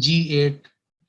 G8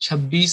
26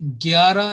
11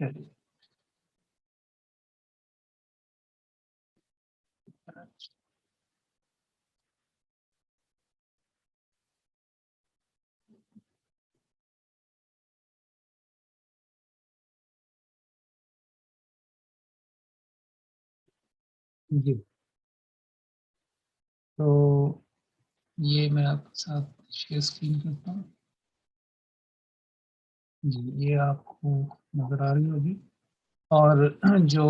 چلیے جی، تو یہ میں آپ کے ساتھ شیئر اسکرین کرتا ہوں. جی، یہ آپ کو نظر آ رہی ہوگی. اور جو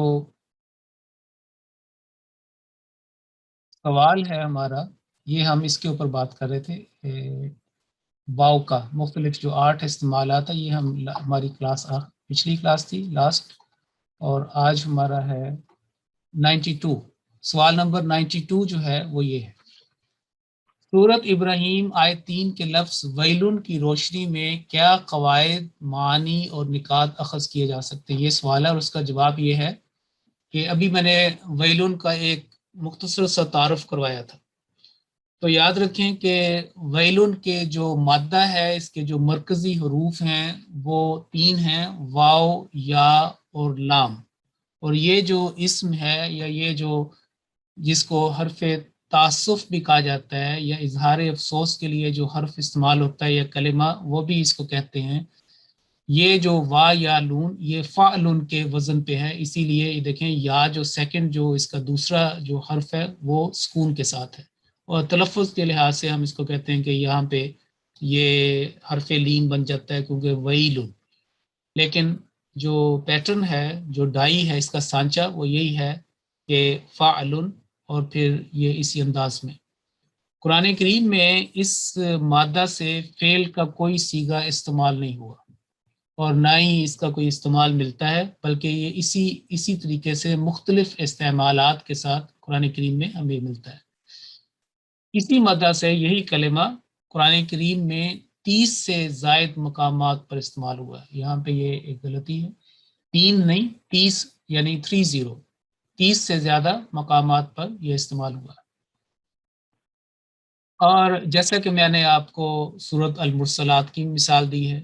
سوال ہے ہمارا، یہ ہم اس کے اوپر بات کر رہے تھے، واو کا مختلف جو 8 استعمالات ہیں، یہ ہماری کلاس پچھلی کلاس تھی لاسٹ، اور آج ہمارا ہے 92. سوال نمبر 92 جو ہے وہ یہ ہے: سورت ابراہیم آیت 3 کے لفظ ویلن کی روشنی میں کیا قواعد، معانی اور نکات اخذ کیے جا سکتے ہیں؟ یہ سوال ہے، اور اس کا جواب یہ ہے کہ ابھی میں نے ویلن کا ایک مختصر سا تعارف کروایا تھا. تو یاد رکھیں کہ ویلن کے جو مادہ ہے، اس کے جو مرکزی حروف ہیں وہ 3 ہیں: واو، یا اور لام. اور یہ جو اسم ہے، یا یہ جو جس کو حرف تعصف بھی کہا جاتا ہے، یا اظہار افسوس کے لیے جو حرف استعمال ہوتا ہے یا کلمہ، وہ بھی اس کو کہتے ہیں. یہ جو وا یا لون، یہ فعلن کے وزن پہ ہے، اسی لیے دیکھیں یا جو سیکنڈ جو اس کا دوسرا جو حرف ہے وہ سکون کے ساتھ ہے. اور تلفظ کے لحاظ سے ہم اس کو کہتے ہیں کہ یہاں پہ یہ حرف لین بن جاتا ہے، کیونکہ ویلن. لیکن جو پیٹرن ہے، جو ڈائی ہے، اس کا سانچہ وہ یہی ہے کہ فعلن، اور پھر یہ اسی انداز میں. قرآن کریم میں اس مادہ سے فعل کا کوئی صیغہ استعمال نہیں ہوا، اور نہ ہی اس کا کوئی استعمال ملتا ہے، بلکہ یہ اسی طریقے سے مختلف استعمالات کے ساتھ قرآن کریم میں ہمیں ملتا ہے. اسی مادہ سے یہی کلمہ قرآن کریم میں 30 سے زائد مقامات پر استعمال ہوا ہے. یہاں پہ یہ ایک غلطی ہے، 3 نہیں 30، یعنی 30 سے زیادہ مقامات پر یہ استعمال ہوا ہے. اور جیسا کہ میں نے آپ کو سورۃ المرسلات کی مثال دی ہے،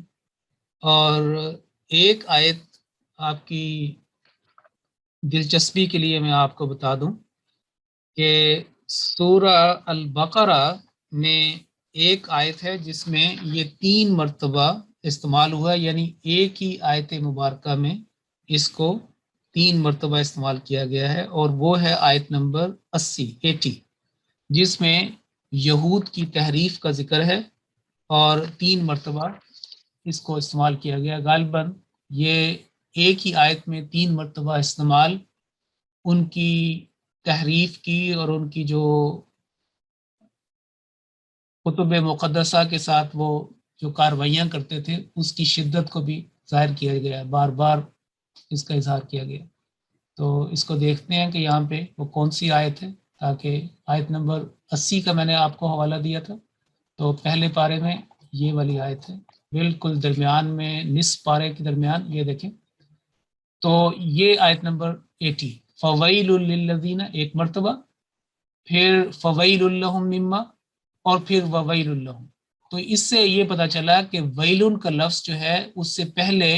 اور ایک آیت آپ کی دلچسپی کے لیے میں آپ کو بتا دوں کہ سورہ البقرہ میں ایک آیت ہے جس میں یہ 3 مرتبہ استعمال ہوا، یعنی ایک ہی آیت مبارکہ میں اس کو 3 مرتبہ استعمال کیا گیا ہے، اور وہ ہے آیت نمبر 80، جس میں یہود کی تحریف کا ذکر ہے، اور 3 مرتبہ اس کو استعمال کیا گیا. غالباً یہ ایک ہی آیت میں 3 مرتبہ استعمال ان کی تحریف کی، اور ان کی جو کتب مقدسہ کے ساتھ وہ جو کاروائیاں کرتے تھے، اس کی شدت کو بھی ظاہر کیا گیا ہے، بار بار اس کا اظہار کیا گیا. تو اس کو دیکھتے ہیں کہ یہاں پہ وہ کون سی آیت ہے، تاکہ آیت نمبر 80 کا میں نے آپ کو حوالہ دیا تھا، تو پہلے پارے میں یہ والی آیت ہے، بالکل درمیان میں، نصف پارے کے درمیان، یہ دیکھیں. تو یہ آیت نمبر 80، فویل للذین ایک مرتبہ، پھر فویل لہم مما، اور پھر وویل لہم. تو اس سے یہ پتہ چلا کہ ویلن کا لفظ جو ہے اس سے پہلے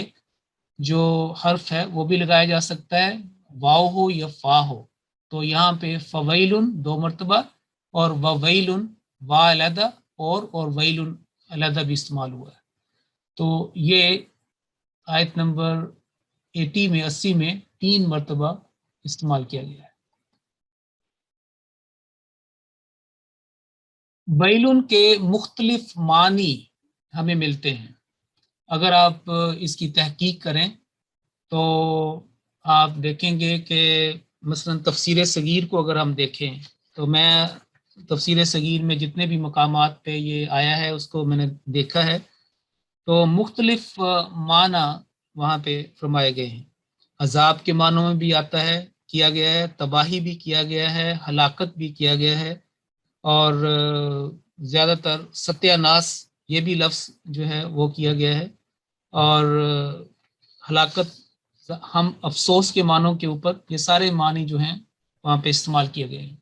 جو حرف ہے وہ بھی لگایا جا سکتا ہے، واو ہو یا فا ہو. تو یہاں پہ فویلن 2 مرتبہ، اور وویلن وا علیحدہ، اور ویلن علیحدہ بھی استعمال ہوا ہے. تو یہ آیت نمبر 80 میں 3 مرتبہ استعمال کیا گیا ہے. ویلن کے مختلف معنی ہمیں ملتے ہیں. اگر آپ اس کی تحقیق کریں تو آپ دیکھیں گے کہ مثلا تفسیر صغیر کو اگر ہم دیکھیں، تو میں تفسیر صغیر میں جتنے بھی مقامات پہ یہ آیا ہے اس کو میں نے دیکھا ہے، تو مختلف معنی وہاں پہ فرمائے گئے ہیں. عذاب کے معنوں میں بھی آتا ہے، کیا گیا ہے، تباہی بھی کیا گیا ہے، ہلاکت بھی کیا گیا ہے، اور زیادہ تر ستیہ ناس یہ بھی لفظ جو ہے وہ کیا گیا ہے. اور ہلاکت، ہم افسوس کے معنوں کے اوپر یہ سارے معنی جو ہیں وہاں پہ استعمال کیے گئے ہیں.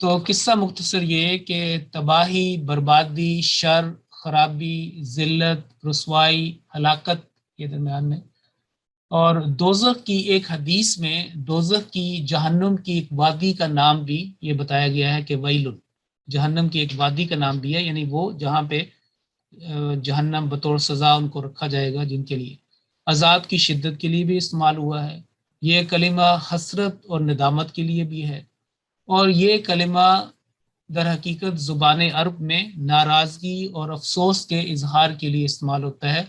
تو قصہ مختصر یہ کہ تباہی، بربادی، شر، خرابی، ذلت، رسوائی، ہلاکت کے درمیان میں اور دوزخ کی ایک حدیث میں دوزخ کی جہنم کی ایک وادی کا نام بھی یہ بتایا گیا ہے کہ ویل، جہنم کی ایک وادی کا نام بھی ہے، یعنی وہ جہاں پہ جہنم بطور سزا ان کو رکھا جائے گا، جن کے لیے عذاب کی شدت کے لیے بھی استعمال ہوا ہے۔ یہ کلمہ حسرت اور ندامت کے لیے بھی ہے، اور یہ کلمہ در حقیقت زبان عرب میں ناراضگی اور افسوس کے اظہار کے لیے استعمال ہوتا ہے،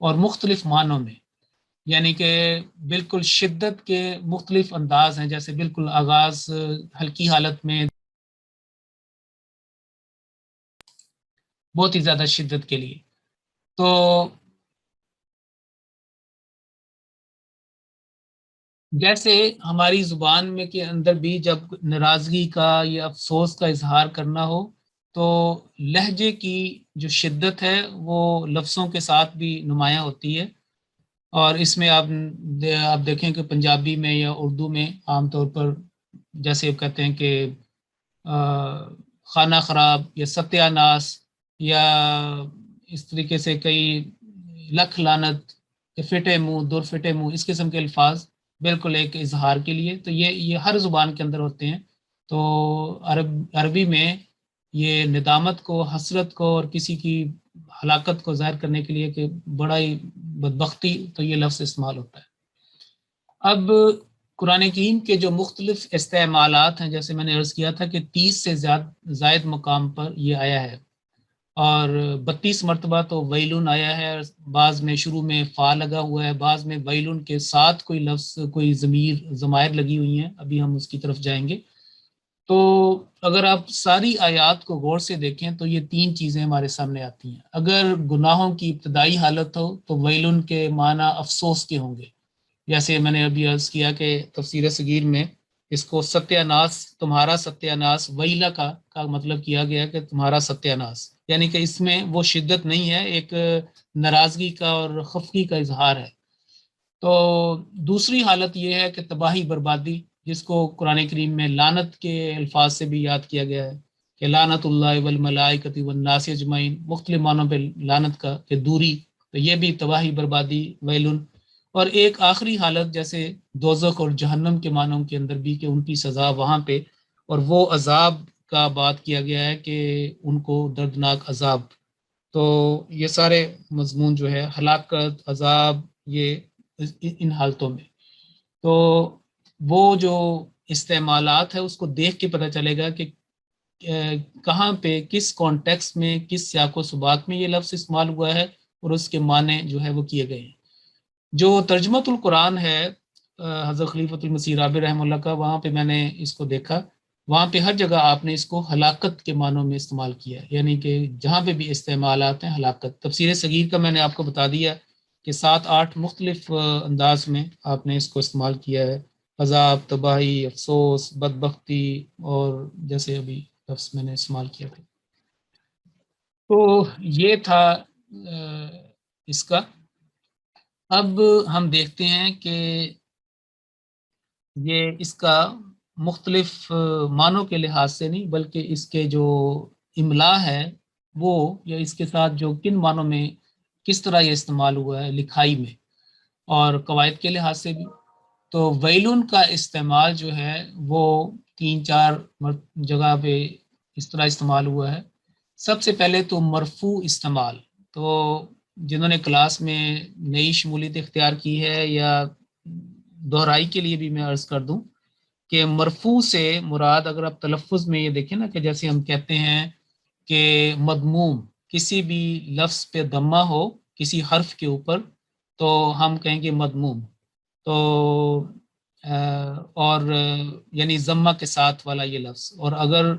اور مختلف معنوں میں، یعنی کہ بالکل شدت کے مختلف انداز ہیں، جیسے بالکل آغاز ہلکی حالت میں بہت ہی زیادہ شدت کے لیے۔ تو جیسے ہماری زبان میں کے اندر بھی جب ناراضگی کا یا افسوس کا اظہار کرنا ہو تو لہجے کی جو شدت ہے وہ لفظوں کے ساتھ بھی نمایاں ہوتی ہے، اور اس میں آپ دیکھیں کہ پنجابی میں یا اردو میں عام طور پر جیسے کہتے ہیں کہ خانہ خراب یا ستیہ ناس، یا اس طریقے سے کئی لکھ لعنت یا فٹے منہ دور فٹے منہ، اس قسم کے الفاظ بالکل ایک اظہار کے لیے، تو یہ ہر زبان کے اندر ہوتے ہیں۔ تو عربی میں یہ ندامت کو، حسرت کو اور کسی کی ہلاکت کو ظاہر کرنے کے لیے کہ بڑا ہی بدبختی، تو یہ لفظ استعمال ہوتا ہے۔ اب قرآن کریم کے جو مختلف استعمالات ہیں، جیسے میں نے عرض کیا تھا کہ 30 سے زائد مقام پر یہ آیا ہے، اور 32 مرتبہ تو ویلون آیا ہے، بعض میں شروع میں فا لگا ہوا ہے، بعض میں ویلون کے ساتھ کوئی لفظ، کوئی ضمائر لگی ہوئی ہیں، ابھی ہم اس کی طرف جائیں گے۔ تو اگر آپ ساری آیات کو غور سے دیکھیں تو یہ 3 چیزیں ہمارے سامنے آتی ہیں۔ اگر گناہوں کی ابتدائی حالت ہو تو ویلن کے معنی افسوس کے ہوں گے، جیسے میں نے ابھی عرض کیا کہ تفسیر صغیر میں اس کو ستیہ ناس، تمہارا ستیہ ناس، ویلا کا مطلب کیا گیا کہ تمہارا ستیہ ناس، یعنی کہ اس میں وہ شدت نہیں ہے، ایک ناراضگی کا اور خفگی کا اظہار ہے۔ تو دوسری حالت یہ ہے کہ تباہی بربادی، جس کو قرآن کریم میں لعنت کے الفاظ سے بھی یاد کیا گیا ہے کہ لعنت اللہ والملائکۃ والناس اجمعین، مختلف معنوں پہ لعنت کا کہ دوری، تو یہ بھی تباہی بربادی ویلن۔ اور ایک آخری حالت جیسے دوزخ اور جہنم کے معنوں کے اندر بھی کہ ان کی سزا وہاں پہ، اور وہ عذاب کا بات کیا گیا ہے کہ ان کو دردناک عذاب۔ تو یہ سارے مضمون جو ہے ہلاکت، عذاب، یہ ان حالتوں میں، تو وہ جو استعمالات ہے اس کو دیکھ کے پتہ چلے گا کہ کہاں پہ کس کانٹیکس میں کس سیاق و سباق میں یہ لفظ استعمال ہوا ہے، اور اس کے معنی جو ہے وہ کیے گئے ہیں۔ جو ترجمۃ القرآن ہے حضرت خلیفۃ المسیح رابع رحمہ اللہ کا، وہاں پہ میں نے اس کو دیکھا، وہاں پہ ہر جگہ آپ نے اس کو ہلاکت کے معنوں میں استعمال کیا ہے، یعنی کہ جہاں پہ بھی استعمالات ہیں ہلاکت۔ تفسیر صغیر کا میں نے آپ کو بتا دیا کہ 7-8 مختلف انداز میں آپ نے اس کو استعمال کیا ہے، عذاب، تباہی، افسوس، بدبختی، اور جیسے ابھی لفظ میں نے استعمال کیا تھا۔ تو یہ تھا اس کا۔ اب ہم دیکھتے ہیں کہ یہ اس کا مختلف معنوں کے لحاظ سے نہیں، بلکہ اس کے جو املا ہے وہ، یا اس کے ساتھ جو کن معنوں میں کس طرح یہ استعمال ہوا ہے لکھائی میں اور قواعد کے لحاظ سے بھی۔ تو ویلون کا استعمال جو ہے وہ 3-4 جگہ پہ اس طرح استعمال ہوا ہے۔ سب سے پہلے تو مرفوع استعمال، تو جنہوں نے کلاس میں نئی شمولیت اختیار کی ہے یا دہرائی کے لیے بھی میں عرض کر دوں کہ مرفوع سے مراد، اگر آپ تلفظ میں یہ دیکھیں نا کہ جیسے ہم کہتے ہیں کہ مضموم، کسی بھی لفظ پہ ضمہ ہو کسی حرف کے اوپر تو ہم کہیں گے مضموم، تو اور یعنی ضمہ کے ساتھ والا یہ لفظ، اور اگر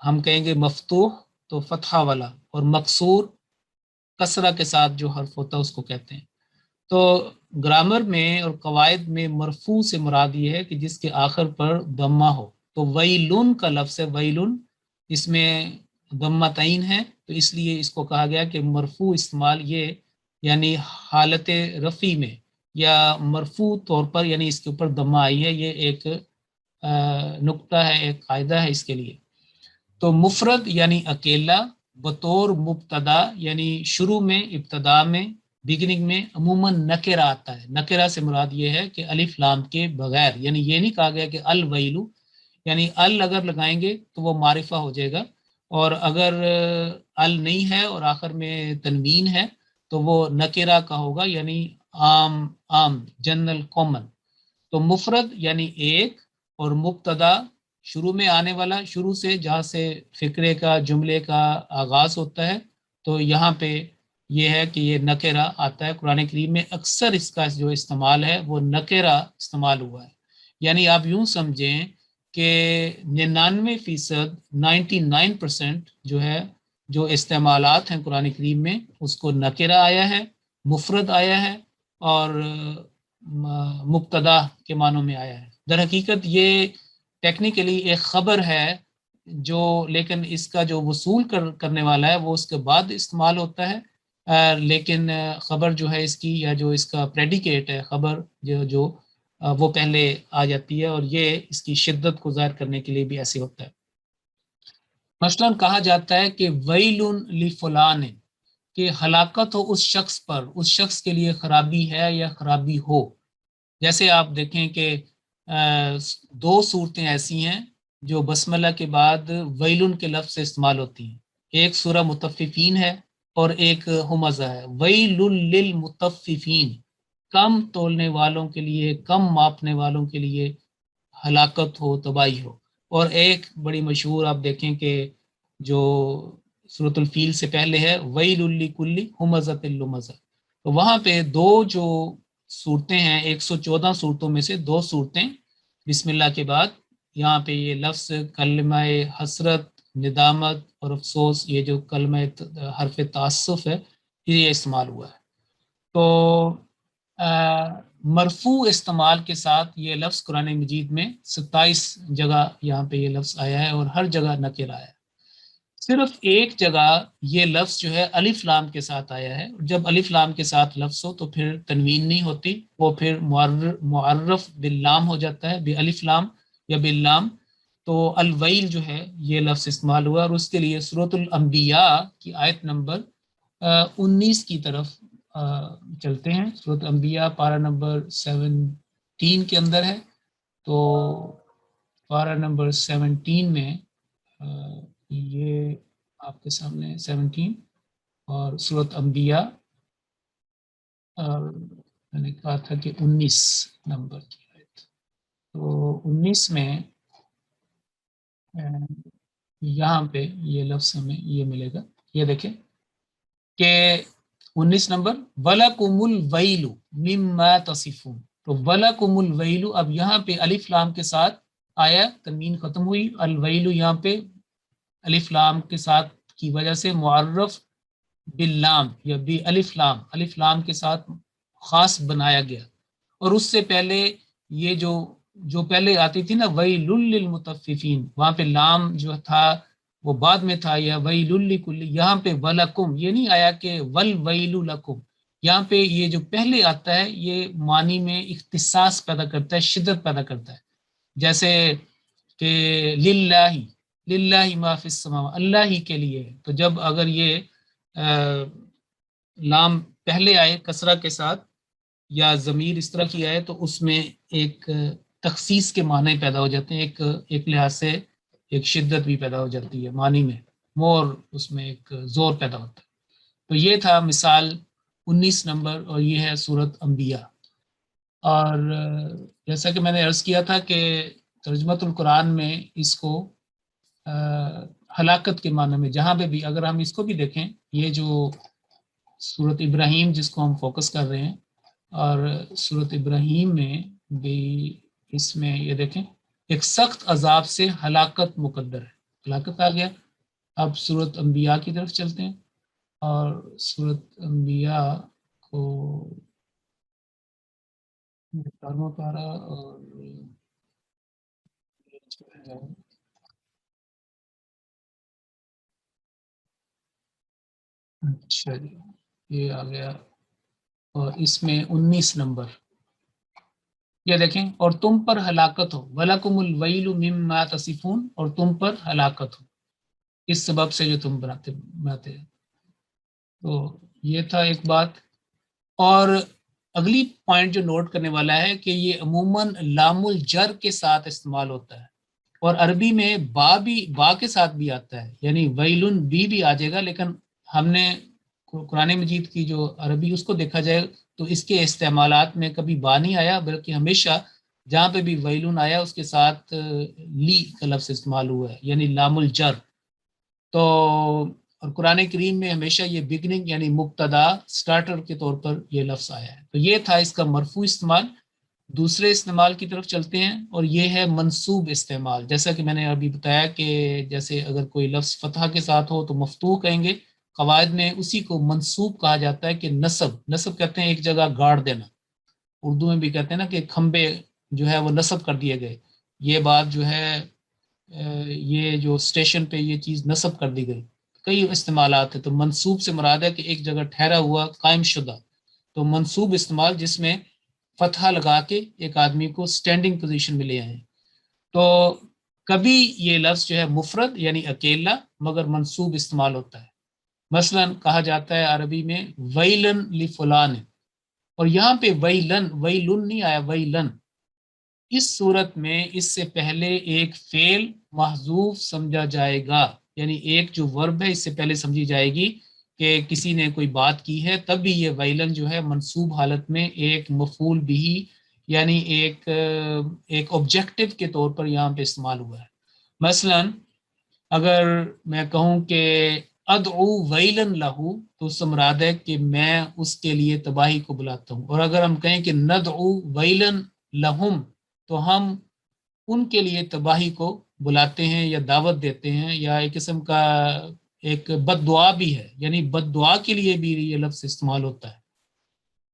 ہم کہیں گے مفتوح تو فتحہ والا، اور مکسور کسرہ کے ساتھ جو حرف ہوتا ہے اس کو کہتے ہیں۔ تو گرامر میں اور قواعد میں مرفوع سے مراد یہ ہے کہ جس کے آخر پر ضمہ ہو، تو ویلن کا لفظ ہے، ویلن اس میں ضمہ تعین ہے، تو اس لیے اس کو کہا گیا کہ مرفوع استعمال، یہ یعنی حالت رفع میں یا مرفوع طور پر، یعنی اس کے اوپر ضمہ آئی ہے، یہ ایک نقطہ ہے، ایک قاعدہ ہے اس کے لیے۔ تو مفرد یعنی اکیلا، بطور مبتدا یعنی شروع میں، ابتدا میں، بگننگ میں عموماً نکرہ آتا ہے. نکرہ سے مراد یہ ہے کہ الف لام کے بغیر، یعنی یہ نہیں کہا گیا کہ الویلو، یعنی ال اگر لگائیں گے تو وہ معرفہ ہو جائے گا، اور اگر ال نہیں ہے اور آخر میں تنوین ہے تو وہ نکرہ کا ہوگا، یعنی عام جنرل کامن. تو مفرد یعنی ایک، اور مبتدا شروع میں آنے والا، شروع سے جہاں سے فقرے کا جملے کا آغاز ہوتا ہے. تو یہاں پہ یہ ہے کہ یہ نکرہ آتا ہے قرآن کریم میں. اکثر اس کا جو استعمال ہے وہ نکرہ استعمال ہوا ہے. یعنی آپ یوں سمجھیں کہ 99%، 99% جو ہے جو استعمالات ہیں قرآن کریم میں، اس کو نکرہ آیا ہے، مفرد آیا ہے، اور مبتدا کے معنوں میں آیا ہے. در حقیقت یہ ٹیکنیکلی ایک خبر ہے، جو لیکن اس کا جو وصول کرنے والا ہے وہ اس کے بعد استعمال ہوتا ہے. لیکن خبر جو ہے اس کی، یا جو اس کا پریڈیکیٹ ہے خبر جو وہ پہلے آ جاتی ہے، اور یہ اس کی شدت کو ظاہر کرنے کے لیے بھی ایسے ہوتا ہے. مثلاً کہا جاتا ہے کہ ویل لفلان، کہ ہلاکت ہو اس شخص پر، اس شخص کے لیے خرابی ہے یا خرابی ہو. جیسے آپ دیکھیں کہ دو صورتیں ایسی ہیں جو بسملہ کے بعد ویلن کے لفظ سے استعمال ہوتی ہیں. ایک سورہ مطففین ہے اور ایک ہمزہ ہے. ویل للمطففین، کم تولنے والوں کے لیے، کم ماپنے والوں کے لیے ہلاکت ہو، تباہی ہو. اور ایک بڑی مشہور آپ دیکھیں کہ جو سورۃ الفیل سے پہلے ہے، ویل لکل ہمزۃ لمزہ. تو وہاں پہ دو جو صورتیں ہیں، 114 صورتوں میں سے دو صورتیں بسم اللہ کے بعد، یہاں پہ یہ لفظ کلمہ حسرت، ندامت اور افسوس، یہ جو کلمہ حرف تعصف ہے، یہ استعمال ہوا ہے. تو مرفوع استعمال کے ساتھ یہ لفظ قرآن مجید میں 27 جگہ یہاں پہ یہ لفظ آیا ہے، اور ہر جگہ نکر آیا ہے. صرف ایک جگہ یہ لفظ جو ہے الف لام کے ساتھ آیا ہے. جب الف لام کے ساتھ لفظ ہو تو پھر تنوین نہیں ہوتی، وہ پھر معرف باللام ہو جاتا ہے، بالف لام یا باللام. تو الویل جو ہے یہ لفظ استعمال ہوا، اور اس کے لیے سورۃ الانبیاء کی آیت نمبر 19 کی طرف چلتے ہیں. سورۃ انبیاء پارہ نمبر 17 کے اندر ہے. تو پارہ نمبر 17 میں یہ آپ کے سامنے 17 اور سورۃ انبیاء، اور میں نے کہا تھا کہ 19 نمبر کی آیت. تو 19 میں یہاں پہ یہ لفظ ہمیں یہ ملے گا. یہ دیکھیں کہ 19 نمبر وَلَكُمُ الْوَيْلُ مِمَّا تَصِفُونَ. تو وَلَكُمُ الْوَيْلُ، اب یہاں پہ الف لام کے ساتھ آیا، تنوین ختم ہوئی. الویل یہاں پہ الف لام کے ساتھ کی وجہ سے معرف باللام یا الف لام، الف لام کے ساتھ خاص بنایا گیا. اور اس سے پہلے یہ جو پہلے آتی تھی نا ویل للمطففین، وہاں پہ لام جو تھا وہ بعد میں تھا، یا ویل لکل. یہاں پہ ولکم یہ نہیں آیا کہ والویل لکم. یہاں پہ یہ جو پہلے آتا ہے یہ معنی میں اختصاص پیدا کرتا ہے، شدت پیدا کرتا ہے. جیسے کہ للہ ما فی السماوات، اللہ ہی کے لیے. تو جب اگر یہ لام پہلے آئے کسرہ کے ساتھ، یا ضمیر اس طرح کی آئے، تو اس میں ایک تخصیص کے معنی پیدا ہو جاتے ہیں، ایک لحاظ سے ایک شدت بھی پیدا ہو جاتی ہے معنی میں، مور اس میں ایک زور پیدا ہوتا ہے. تو یہ تھا مثال 19 نمبر، اور یہ ہے سورۃ انبیاء. اور جیسا کہ میں نے عرض کیا تھا کہ ترجمۃ القرآن میں اس کو ہلاکت کے معنی میں جہاں پہ بھی، اگر ہم اس کو بھی دیکھیں، یہ جو سورۃ ابراہیم جس کو ہم فوکس کر رہے ہیں، اور سورۃ ابراہیم میں بھی اس میں یہ دیکھیں ایک سخت عذاب سے ہلاکت مقدر ہے، ہلاکت آ گیا. اب سورۃ انبیاء کی طرف چلتے ہیں، اور سورۃ انبیاء کو پارا اور اچھا جی یہ آ گیا، اور اس میں 19 نمبر یہ دیکھیں، اور تم پر ہلاکت ہو، وَلَكُمُ الْوَيْلُ مِمَّا تَصِفُونَ، اور تم پر ہلاکت ہو اس سبب سے جو تم بناتے ہیں. تو یہ تھا ایک بات. اور اگلی پوائنٹ جو نوٹ کرنے والا ہے کہ یہ عموماً لام الجر کے ساتھ استعمال ہوتا ہے، اور عربی میں با کے ساتھ بھی آتا ہے، یعنی ویلن بھی آ جائے گا، لیکن ہم نے قرآن مجید کی جو عربی اس کو دیکھا جائے تو اس کے استعمالات میں کبھی با نہیں آیا، بلکہ ہمیشہ جہاں پہ بھی ویلن آیا اس کے ساتھ لی کا لفظ استعمال ہوا ہے، یعنی لام الجر۔ تو اور قرآن کریم میں ہمیشہ یہ بگننگ یعنی مبتدا سٹارٹر کے طور پر یہ لفظ آیا ہے۔ تو یہ تھا اس کا مرفوع استعمال۔ دوسرے استعمال کی طرف چلتے ہیں، اور یہ ہے منصوب استعمال۔ جیسا کہ میں نے ابھی بتایا کہ جیسے اگر کوئی لفظ فتح کے ساتھ ہو تو مفتوح کہیں گے، قواعد میں اسی کو منصوب کہا جاتا ہے کہ نصب کہتے ہیں ایک جگہ گاڑ دینا، اردو میں بھی کہتے ہیں نا کہ کھمبے جو ہے وہ نصب کر دیے گئے، یہ بات جو ہے یہ جو اسٹیشن پہ یہ چیز نصب کر دی گئی، کئی استعمالات ہیں۔ تو منصوب سے مراد ہے کہ ایک جگہ ٹھہرا ہوا قائم شدہ، تو منصوب استعمال جس میں فتحہ لگا کے ایک آدمی کو سٹینڈنگ پوزیشن میں لے آئے۔ تو کبھی یہ لفظ جو ہے مفرد یعنی اکیلا مگر منصوب استعمال ہوتا ہے، مثلا کہا جاتا ہے عربی میں ویلن لفلان، اور یہاں پہ ویلن نہیں آیا، ویلن۔ اس صورت میں اس سے پہلے ایک فعل محذوف سمجھا جائے گا، یعنی ایک جو ورب ہے اس سے پہلے سمجھی جائے گی کہ کسی نے کوئی بات کی ہے، تب بھی یہ ویلن جو ہے منصوب حالت میں ایک مفعول بھی یعنی ایک آبجیکٹو کے طور پر یہاں پہ استعمال ہوا ہے۔ مثلا اگر میں کہوں کہ ادعو ویلن لہو تو اس سے مراد ہے کہ میں اس کے لیے تباہی کو بلاتا ہوں، اور اگر ہم کہیں کہ ندعو ویلن لہم تو ہم ان کے لیے تباہی کو بلاتے ہیں یا دعوت دیتے ہیں، یا ایک قسم کا ایک بد دعا بھی ہے، یعنی بد دعا کے لیے بھی یہ لفظ استعمال ہوتا ہے۔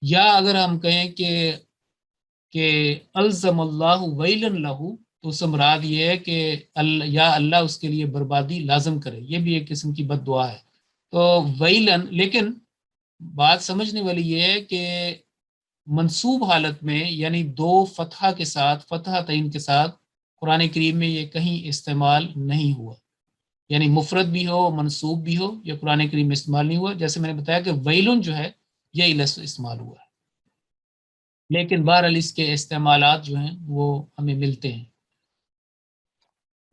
یا اگر ہم کہیں کہ الزم اللہ ویلن لہو تو اس سے مراد یہ ہے کہ یا اللہ اس کے لیے بربادی لازم کرے، یہ بھی ایک قسم کی بد دعا ہے۔ تو ویلن، لیکن بات سمجھنے والی یہ ہے کہ منصوب حالت میں یعنی دو فتحہ کے ساتھ، فتحہ تعین کے ساتھ قرآن کریم میں یہ کہیں استعمال نہیں ہوا، یعنی مفرد بھی ہو منصوب بھی ہو یہ قرآن کریم میں استعمال نہیں ہوا۔ جیسے میں نے بتایا کہ ویلن جو ہے یہی لفظ استعمال ہوا ہے، لیکن بہرحال اس کے استعمالات جو ہیں وہ ہمیں ملتے ہیں۔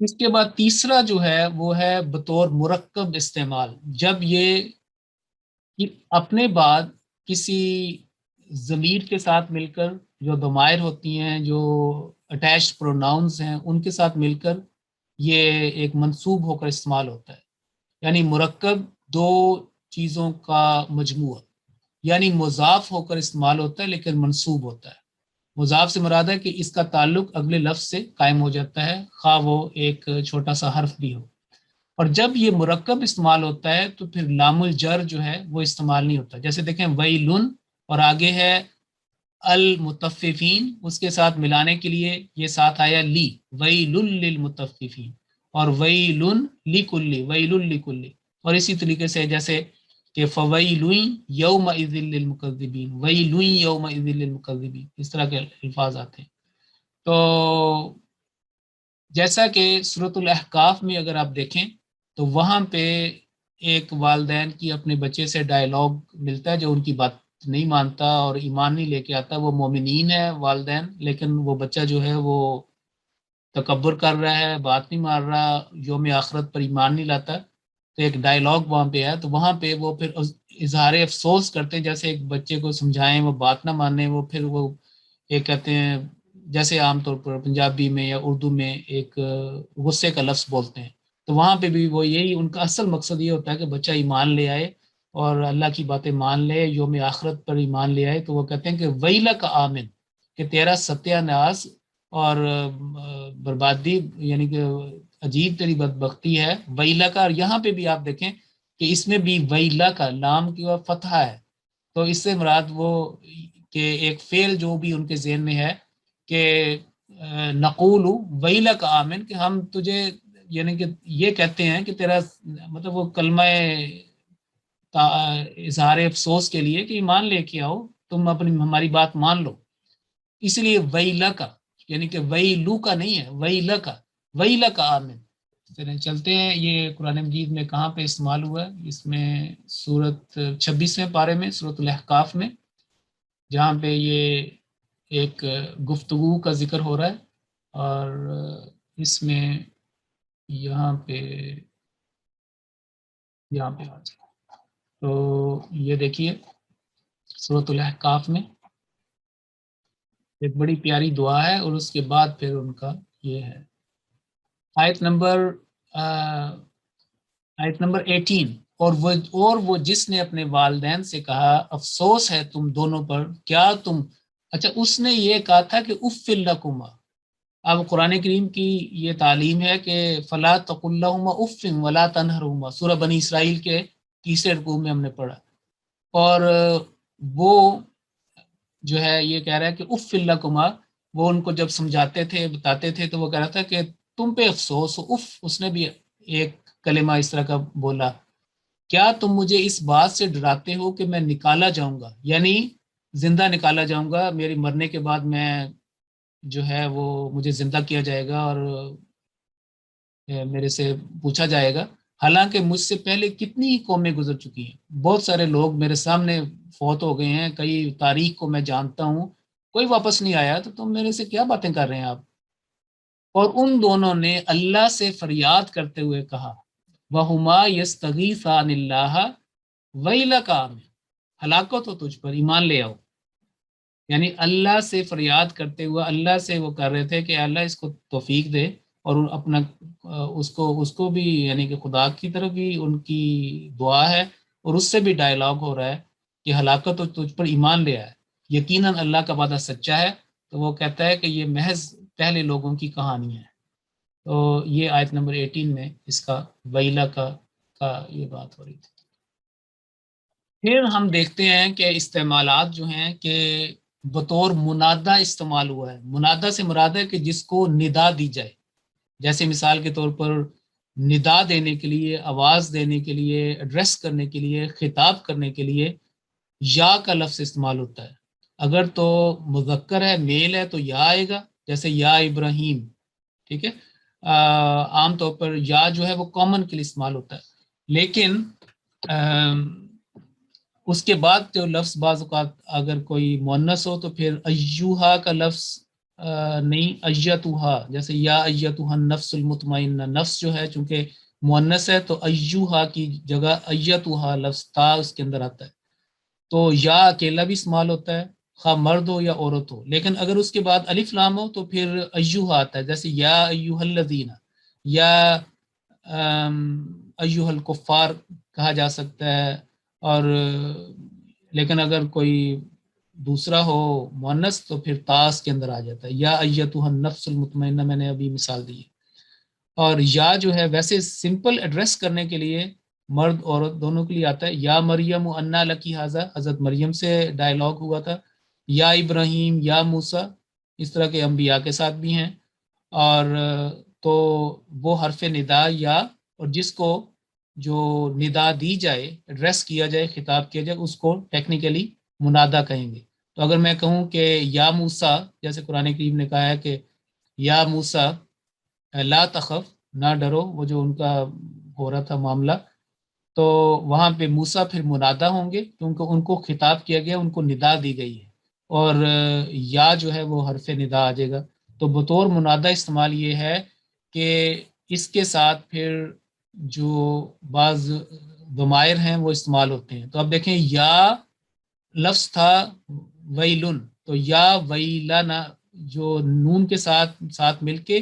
اس کے بعد تیسرا جو ہے وہ ہے بطور مرکب استعمال، جب یہ اپنے بعد کسی ضمیر کے ساتھ مل کر، جو ضمائر ہوتی ہیں جو اٹیچڈ پروناؤنز ہیں ان کے ساتھ مل کر یہ ایک منصوب ہو کر استعمال ہوتا ہے، یعنی مرکب دو چیزوں کا مجموعہ، یعنی مضاف ہو کر استعمال ہوتا ہے لیکن منصوب ہوتا ہے۔ مضاف سے مراد ہے کہ اس کا تعلق اگلے لفظ سے قائم ہو جاتا ہے، خواہ وہ ایک چھوٹا سا حرف بھی ہو۔ اور جب یہ مرکب استعمال ہوتا ہے تو پھر لام الجر جو ہے وہ استعمال نہیں ہوتا۔ جیسے دیکھیں ویلن اور آگے ہے المطففین، اس کے ساتھ ملانے کے لیے یہ ساتھ آیا لی، ویل للمطففین، اور ویلن لکلی، ویل لکلی، اور اسی طریقے سے جیسے کہ فویل یومئذ للمکذبین، ویل یومئذ للمکذبین، اس طرح کے الفاظ آتے ہیں۔ تو جیسا کہ سورۃ الاحقاف میں اگر آپ دیکھیں تو وہاں پہ ایک والدین کی اپنے بچے سے ڈائلاگ ملتا ہے جو ان کی بات نہیں مانتا اور ایمان نہیں لے کے آتا، وہ مومنین ہے والدین، لیکن وہ بچہ جو ہے وہ تکبر کر رہا ہے، بات نہیں مان رہا، یوم آخرت پر ایمان نہیں لاتا۔ تو ایک ڈائلاگ وہاں پہ ہے، تو وہاں پہ وہ پھر اظہار افسوس کرتے ہیں، جیسے ایک بچے کو سمجھائیں وہ بات نہ مانے، وہ پھر وہ یہ کہتے ہیں جیسے عام طور پر پنجابی میں یا اردو میں ایک غصے کا لفظ بولتے ہیں، تو وہاں پہ بھی وہ یہی ان کا اصل مقصد یہ ہوتا ہے کہ بچہ ایمان لے آئے اور اللہ کی باتیں مان لے، یوم آخرت پر ایمان لے آئے۔ تو وہ کہتے ہیں کہ ویلا کا آمن، کہ تیرا ستیہ ناس اور بربادی، یعنی کہ عجیب تیری بدبختی ہے، ویلا کا۔ اور یہاں پہ بھی آپ دیکھیں کہ اس میں بھی ویلا کا لام کی فتحہ ہے، تو اس سے مراد وہ کہ ایک فعل جو بھی ان کے ذہن میں ہے کہ نقول ویلا کا آمن، کہ ہم تجھے یعنی کہ یہ کہتے ہیں کہ تیرا مطلب وہ کلمہ اظہار افسوس کے لیے کہ ایمان لے کے آؤ، تم اپنی ہماری بات مان لو، اس لیے ویلا کا، یعنی کہ ویلو کا نہیں ہے، ویلا کا، ویلا کا آمن۔ چلتے ہیں یہ قرآن مجید میں کہاں پہ استعمال ہوا ہے، اس میں سورت 26ویں پارے میں، سورۃ الاحقاف میں جہاں پہ یہ ایک گفتگو کا ذکر ہو رہا ہے، اور اس میں یہاں پہ آ جائے تو یہ دیکھیے سورۃ الاحقاف میں ایک بڑی پیاری دعا ہے، اور اس کے بعد پھر ان کا یہ ہے آیت نمبر 18، اور وہ جس نے اپنے والدین سے کہا افسوس ہے تم دونوں پر، کیا تم اچھا اس نے یہ کہا تھا کہ اف لکما، اب قرآن کریم کی یہ تعلیم ہے کہ فلا تقل لہما اف ولا تنہرہما، سورہ بنی اسرائیل کے تیسرے رکوع میں ہم نے پڑھا، اور وہ جو ہے یہ کہہ رہا ہے کہ اف لکما، وہ ان کو جب سمجھاتے تھے بتاتے تھے تو وہ کہہ رہا تھا کہ تم پہ افسوس ہو، اف، اس نے بھی ایک کلمہ اس طرح کا بولا، کیا تم مجھے اس بات سے ڈراتے ہو کہ میں نکالا جاؤں گا، یعنی زندہ نکالا جاؤں گا، میری مرنے کے بعد میں جو ہے وہ مجھے زندہ کیا جائے گا اور میرے سے پوچھا جائے گا، حالانکہ مجھ سے پہلے کتنی قومیں گزر چکی ہیں، بہت سارے لوگ میرے سامنے فوت ہو گئے ہیں، کئی تاریخ کو میں جانتا ہوں، کوئی واپس نہیں آیا، تو تم میرے سے کیا باتیں کر رہے ہیں آپ؟ اور ان دونوں نے اللہ سے فریاد کرتے ہوئے کہا وَهُمَا يَسْتَغِيثَانِ اللَّهَ وَيْلَكَ، ہلاکت ہو تجھ پر، ایمان لے آؤ، یعنی اللہ سے فریاد کرتے ہوئے اللہ سے وہ کر رہے تھے کہ اللہ اس کو توفیق دے، اور اپنا اس کو بھی، یعنی کہ خدا کی طرف بھی ان کی دعا ہے، اور اس سے بھی ڈائلاگ ہو رہا ہے کہ ہلاکت تو تجھ پر، ایمان لے آئے، یقیناً اللہ کا وعدہ سچا ہے، تو وہ کہتا ہے کہ یہ محض پہلے لوگوں کی کہانی ہے۔ تو یہ آیت نمبر 18 میں اس کا ویلا کا یہ بات ہو رہی تھی۔ پھر ہم دیکھتے ہیں کہ استعمالات جو ہیں کہ بطور منادہ استعمال ہوا ہے، منادہ سے مراد ہے کہ جس کو ندا دی جائے، جیسے مثال کے طور پر ندا دینے کے لیے، آواز دینے کے لیے، ایڈریس کرنے کے لیے، خطاب کرنے کے لیے یا کا لفظ استعمال ہوتا ہے، اگر تو مذکر ہے، میل ہے، تو یا آئے گا، جیسے یا ابراہیم، ٹھیک ہے، عام طور پر یا جو ہے وہ کامن کے لیے استعمال ہوتا ہے، لیکن اس کے بعد جو لفظ بعض اوقات اگر کوئی مؤنث ہو تو پھر ایوہا کا لفظ نہیں، ایتوہا، جیسے یا ایتوہا النفس المطمئنہ، نفس جو ہے چونکہ مؤنث ہے تو ایوہا کی جگہ ایتوہا لفظ تا اس کے اندر آتا ہے، تو یا اکیلا بھی استعمال ہوتا ہے خواہ مرد ہو یا عورت ہو، لیکن اگر اس کے بعد الف لام ہو تو پھر ایوہا آتا ہے، جیسے یا ایوہا الذین، یا ایوہا الکفار کہا جا سکتا ہے، اور لیکن اگر کوئی دوسرا ہو مؤنث تو پھر تاس کے اندر آ جاتا ہے، یا ایتھا النفس المطمئنہ، میں نے ابھی مثال دی ہے۔ اور یا جو ہے ویسے سمپل ایڈریس کرنے کے لیے مرد عورت دونوں کے لیے آتا ہے، یا مریم انا لکی ھذا، حضرت مریم سے ڈائلاگ ہوا تھا، یا ابراہیم، یا موسیٰ، اس طرح کے انبیاء کے ساتھ بھی ہیں، اور تو وہ حرف ندا یا، اور جس کو جو ندا دی جائے، ایڈریس کیا جائے، خطاب کیا جائے، اس کو ٹیکنیکلی منادہ کہیں گے۔ تو اگر میں کہوں کہ یا موسیٰ، جیسے قرآن کریم نے کہا ہے کہ یا موسیٰ لا تخف، نہ ڈرو، وہ جو ان کا ہو رہا تھا معاملہ، تو وہاں پہ موسیٰ پھر منادہ ہوں گے کیونکہ ان کو خطاب کیا گیا، ان کو ندا دی گئی ہے، اور یا جو ہے وہ حرف ندا آ جائے گا، تو بطور منادہ استعمال یہ ہے کہ اس کے ساتھ پھر جو بعض ضمائر ہیں وہ استعمال ہوتے ہیں، تو اب دیکھیں یا لفظ تھا ویلن، تو یا ویلنا جو نون کے ساتھ مل کے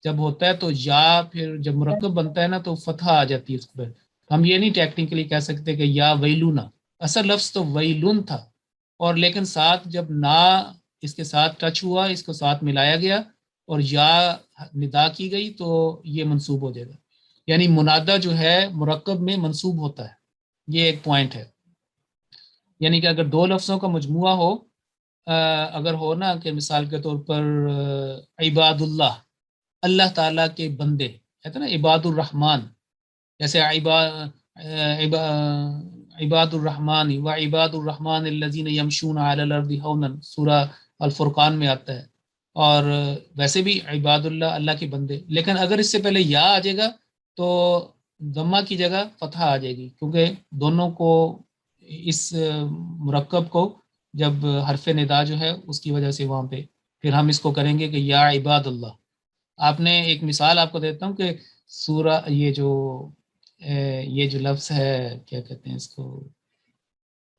جب ہوتا ہے تو یا پھر جب مرکب بنتا ہے نا تو فتحہ آ جاتی ہے اس پر، ہم یہ نہیں ٹیکنیکلی کہہ سکتے کہ یا ویلونا، اصل لفظ تو ویلن تھا، اور لیکن ساتھ جب نا اس کے ساتھ ٹچ ہوا، اس کو ساتھ ملایا گیا اور یا ندا کی گئی تو یہ منصوب ہو جائے گا، یعنی منادہ جو ہے مرکب میں منصوب ہوتا ہے، یہ ایک پوائنٹ ہے، یعنی کہ اگر دو لفظوں کا مجموعہ ہو، اگر ہو نا کہ مثال کے طور پر عباد اللہ، اللہ تعالیٰ کے بندے، کہتے ہیں نا عباد الرحمن، جیسے عباد الرحمن و عباد الرحمن الذین یمشون علی الارض ہونا، سورہ الفرقان میں آتا ہے، اور ویسے بھی عباد اللہ، اللہ کے بندے، لیکن اگر اس سے پہلے یا آ جائے گا تو ضمہ کی جگہ فتحہ آ جائے گی، کیونکہ دونوں کو اس مرکب کو جب حرف ندا جو ہے اس کی وجہ سے وہاں پہ پھر ہم اس کو کریں گے کہ یا عباد اللہ. آپ نے ایک مثال آپ کو دیتا ہوں کہ سورہ یہ جو لفظ ہے کیا کہتے ہیں اس کو،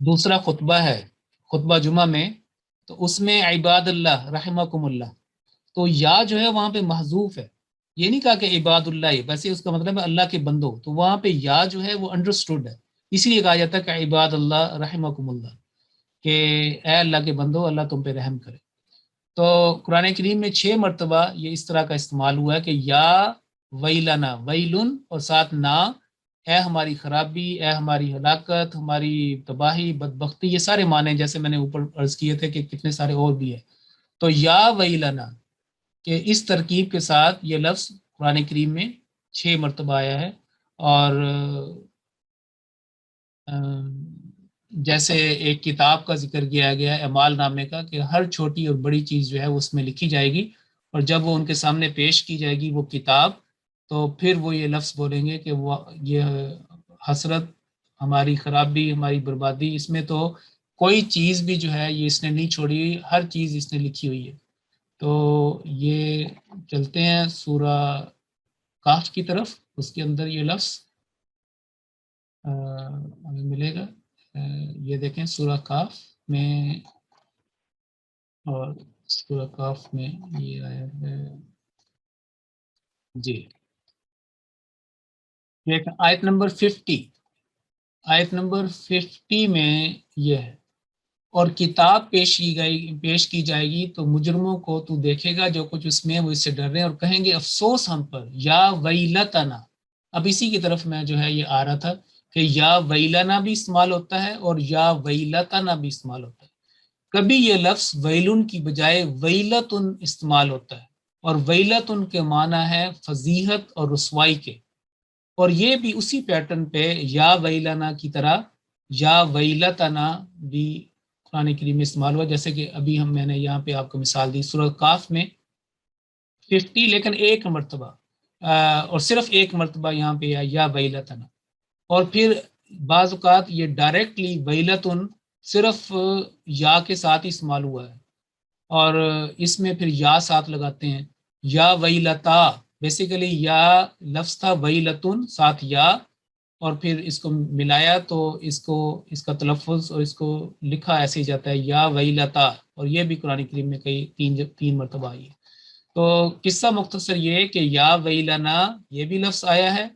دوسرا خطبہ ہے خطبہ جمعہ میں، تو اس میں عباد اللہ رحمکم اللہ، تو یا جو ہے وہاں پہ محذوف ہے. یہ نہیں کہا کہ عباد اللہ، ویسے اس کا مطلب ہے اللہ کے بندو، تو وہاں پہ یا جو ہے وہ انڈرسٹوڈ ہے، اسی لیے کہا جاتا ہے کہ عباد اللہ رحمکم اللہ، کہ اے اللہ کے بندو اللہ تم پہ رحم کرے. تو قرآن کریم میں 6 مرتبہ یہ اس طرح کا استعمال ہوا ہے کہ یا ویلنا، ویلن اور ساتھ نا، اے ہماری خرابی، اے ہماری ہلاکت، ہماری تباہی، بدبختی، یہ سارے معنی جیسے میں نے اوپر عرض کیے تھے کہ کتنے سارے اور بھی ہیں. تو یا ویلنا کہ اس ترکیب کے ساتھ یہ لفظ قرآن کریم میں 6 مرتبہ آیا ہے. اور جیسے ایک کتاب کا ذکر کیا گیا ہے اعمال نامے کا، کہ ہر چھوٹی اور بڑی چیز جو ہے اس میں لکھی جائے گی، اور جب وہ ان کے سامنے پیش کی جائے گی وہ کتاب، تو پھر وہ یہ لفظ بولیں گے کہ وہ یہ حسرت، ہماری خرابی، ہماری بربادی، اس میں تو کوئی چیز بھی جو ہے یہ اس نے نہیں چھوڑی ہوئی، ہر چیز اس نے لکھی ہوئی ہے. تو یہ چلتے ہیں سورہ کاف کی طرف، اس کے اندر یہ لفظ ہمیں ملے گا. یہ دیکھیں سورہ کاف میں، اور سورہ کاف میں یہ آیا ہے جی، ایک آیت نمبر 50، آیت نمبر 50 میں یہ ہے، اور کتاب پیش کی جائے گی تو مجرموں کو تو دیکھے گا جو کچھ اس میں وہ اس سے ڈر رہے ہیں اور کہیں گے افسوس ہم پر، یا ویلتنا. اب اسی کی طرف میں جو ہے یہ آ رہا تھا کہ یا ویلنا بھی استعمال ہوتا ہے اور یا ویلتنا بھی استعمال ہوتا ہے. کبھی یہ لفظ ویلن کی بجائے ویلتن استعمال ہوتا ہے، اور ویلتن کے معنی ہے فضیحت اور رسوائی کے، اور یہ بھی اسی پیٹرن پہ یا ویلنا کی طرح یا ویلتنا بھی قرآن کریم میں استعمال ہوا، جیسے کہ ابھی میں نے یہاں پہ آپ کو مثال دی سورہ کاف میں 50، لیکن ایک مرتبہ اور صرف ایک مرتبہ یہاں پہ یا ویلتنا. اور پھر بعض اوقات یہ ڈائریکٹلی ویلتن صرف یا کے ساتھ ہی استعمال ہوا ہے، اور اس میں پھر یا ساتھ لگاتے ہیں، یا ویلتا، بیسیکلی یا لفظ تھا ویلتن ساتھ یا، اور پھر اس کو ملایا تو اس کا تلفظ اور اس کو لکھا ایسے ہی جاتا ہے یا ویلتا، اور یہ بھی قرآن کریم میں کئی تین مرتبہ آئی ہے. تو قصہ مختصر یہ کہ یا ویلنا یہ بھی لفظ آیا ہے،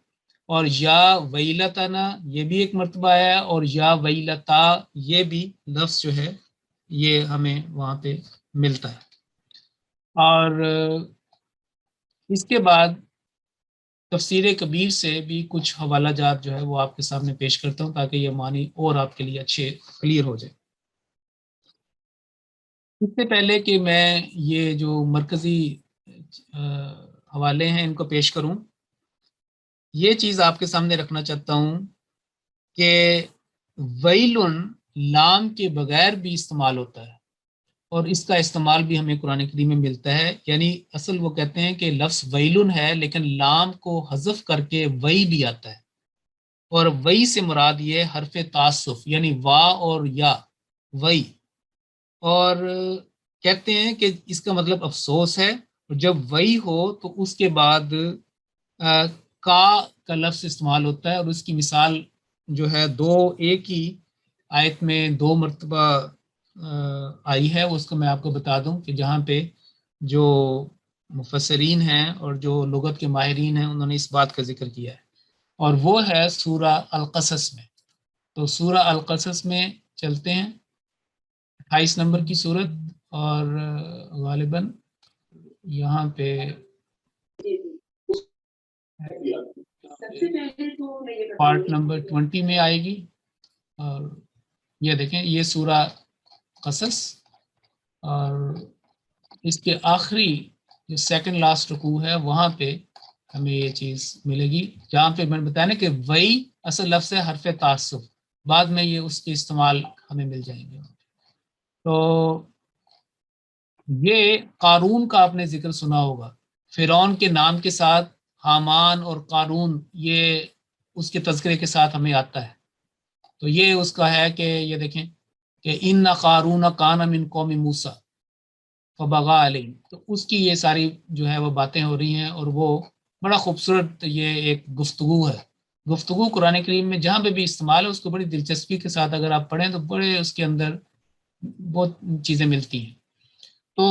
اور یا ویلتنا یہ بھی ایک مرتبہ آیا ہے، اور یا ویلتا یہ بھی لفظ جو ہے یہ ہمیں وہاں پہ ملتا ہے. اور اس کے بعد تفسیر کبیر سے بھی کچھ حوالہ جات جو ہے وہ آپ کے سامنے پیش کرتا ہوں تاکہ یہ معنی اور آپ کے لیے اچھے کلیئر ہو جائے. اس سے پہلے کہ میں یہ جو مرکزی حوالے ہیں ان کو پیش کروں، یہ چیز آپ کے سامنے رکھنا چاہتا ہوں کہ ویلن لام کے بغیر بھی استعمال ہوتا ہے، اور اس کا استعمال بھی ہمیں قرآن کریم میں ملتا ہے. یعنی اصل وہ کہتے ہیں کہ لفظ ویلن ہے لیکن لام کو حذف کر کے وئی بھی آتا ہے، اور وئی سے مراد یہ حرف تعصف یعنی وا اور یا وئی، اور کہتے ہیں کہ اس کا مطلب افسوس ہے. اور جب وئی ہو تو اس کے بعد کا لفظ استعمال ہوتا ہے، اور اس کی مثال جو ہے ایک ہی آیت میں 2 مرتبہ آئی ہے. اس کو میں آپ کو بتا دوں کہ جہاں پہ جو مفسرین ہیں اور جو لغت کے ماہرین ہیں انہوں نے اس بات کا ذکر کیا ہے، اور وہ ہے سورہ القصص میں. تو سورہ القصص میں چلتے ہیں، 28 نمبر کی صورت، اور غالباً یہاں پہ پارٹ نمبر 20 میں آئے گی. اور یہ دیکھیں یہ سورہ قصص، اور اس کے آخری جو سیکنڈ لاسٹ رکوع ہے وہاں پہ ہمیں یہ چیز ملے گی، جہاں پہ میں نے بتایا نا کہ وہی اصل لفظ ہے حرف تعصب، بعد میں یہ اس کے استعمال ہمیں مل جائیں گے. تو یہ قارون کا آپ نے ذکر سنا ہوگا، فرعون کے نام کے ساتھ حامان اور قارون یہ اس کے تذکرے کے ساتھ ہمیں آتا ہے. تو یہ اس کا ہے کہ یہ دیکھیں کہ ان قارون کان من قوم موسیٰ فبغى علیہم، تو اس کی یہ ساری جو ہے وہ باتیں ہو رہی ہیں، اور وہ بڑا خوبصورت یہ ایک گفتگو ہے۔ گفتگو قرآن کریم میں جہاں پہ بھی استعمال ہے اس کو بڑی دلچسپی کے ساتھ اگر آپ پڑھیں تو بڑے اس کے اندر بہت چیزیں ملتی ہیں۔ تو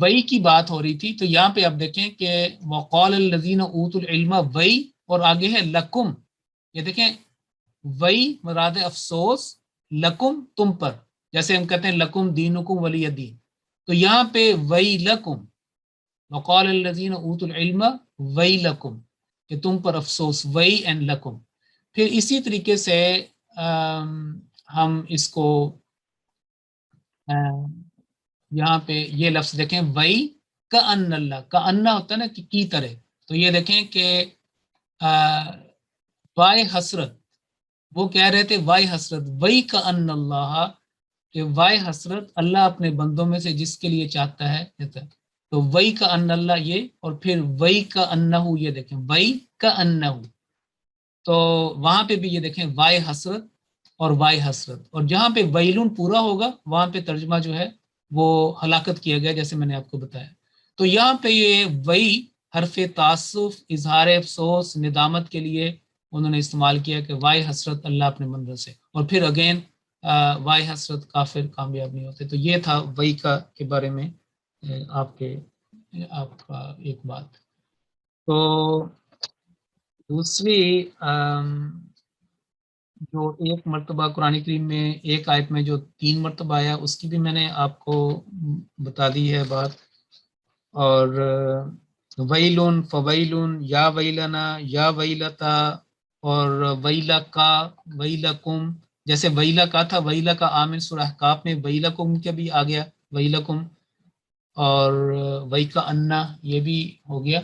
وہی کی بات ہو رہی تھی، تو یہاں پہ آپ دیکھیں کہ وقال الذین اوتوا العلم وہی، اور آگے ہے لکم، یہ دیکھیں وہی مراد افسوس، لکم تم پر، جیسے ہم کہتے ہیں لکم دینکم ولی دین، تو یہاں پہ وہی لکم، وقال الذین اوتوا العلم وہی لکم، کہ تم پر افسوس، وہی اینڈ لکم۔ پھر اسی طریقے سے ہم اس کو یہاں پہ یہ لفظ دیکھیں وہی کأن اللہ، کأن ہوتا ہے نا کہ کی طرح، تو یہ دیکھیں کہ وائے حسرت، وہ کہہ رہے تھے وائے حسرت، وہی کأن اللہ، کہ وائے حسرت اللہ اپنے بندوں میں سے جس کے لیے چاہتا ہے کہتا ہے، تو وہی کأن اللہ یہ، اور پھر وہی کأنہ، یہ دیکھیں وہی کأنہ، تو وہاں پہ بھی یہ دیکھیں وائے حسرت اور وائے حسرت، اور جہاں پہ ویلون پورا ہوگا وہاں پہ ترجمہ جو ہے وہ ہلاکت کیا گیا، جیسے میں نے آپ کو بتایا۔ تو یہاں پہ یہ وہی حرف تعصف، اظہار افسوس، ندامت کے لیے انہوں نے استعمال کیا کہ وائے حسرت اللہ اپنے بندوں سے، اور پھر اگین وائے حسرت کافر کامیاب نہیں ہوتے۔ تو یہ تھا وہی کا کے بارے میں آپ کا ایک بات۔ تو دوسری جو ایک مرتبہ قرآن کریم میں ایک آیت میں جو 3 مرتبہ آیا، اس کی بھی میں نے آپ کو بتا دی ہے بات، اور ویلون، فویلون، یا ویلنا، یا ویلتا، اور ویلا کا، ویلکم، جیسے ویلا کا تھا، ویلا کا عامل سورہ احقاف میں، ویلکم کے بھی آ گیا ویلکم، اور وی کا انا یہ بھی ہو گیا۔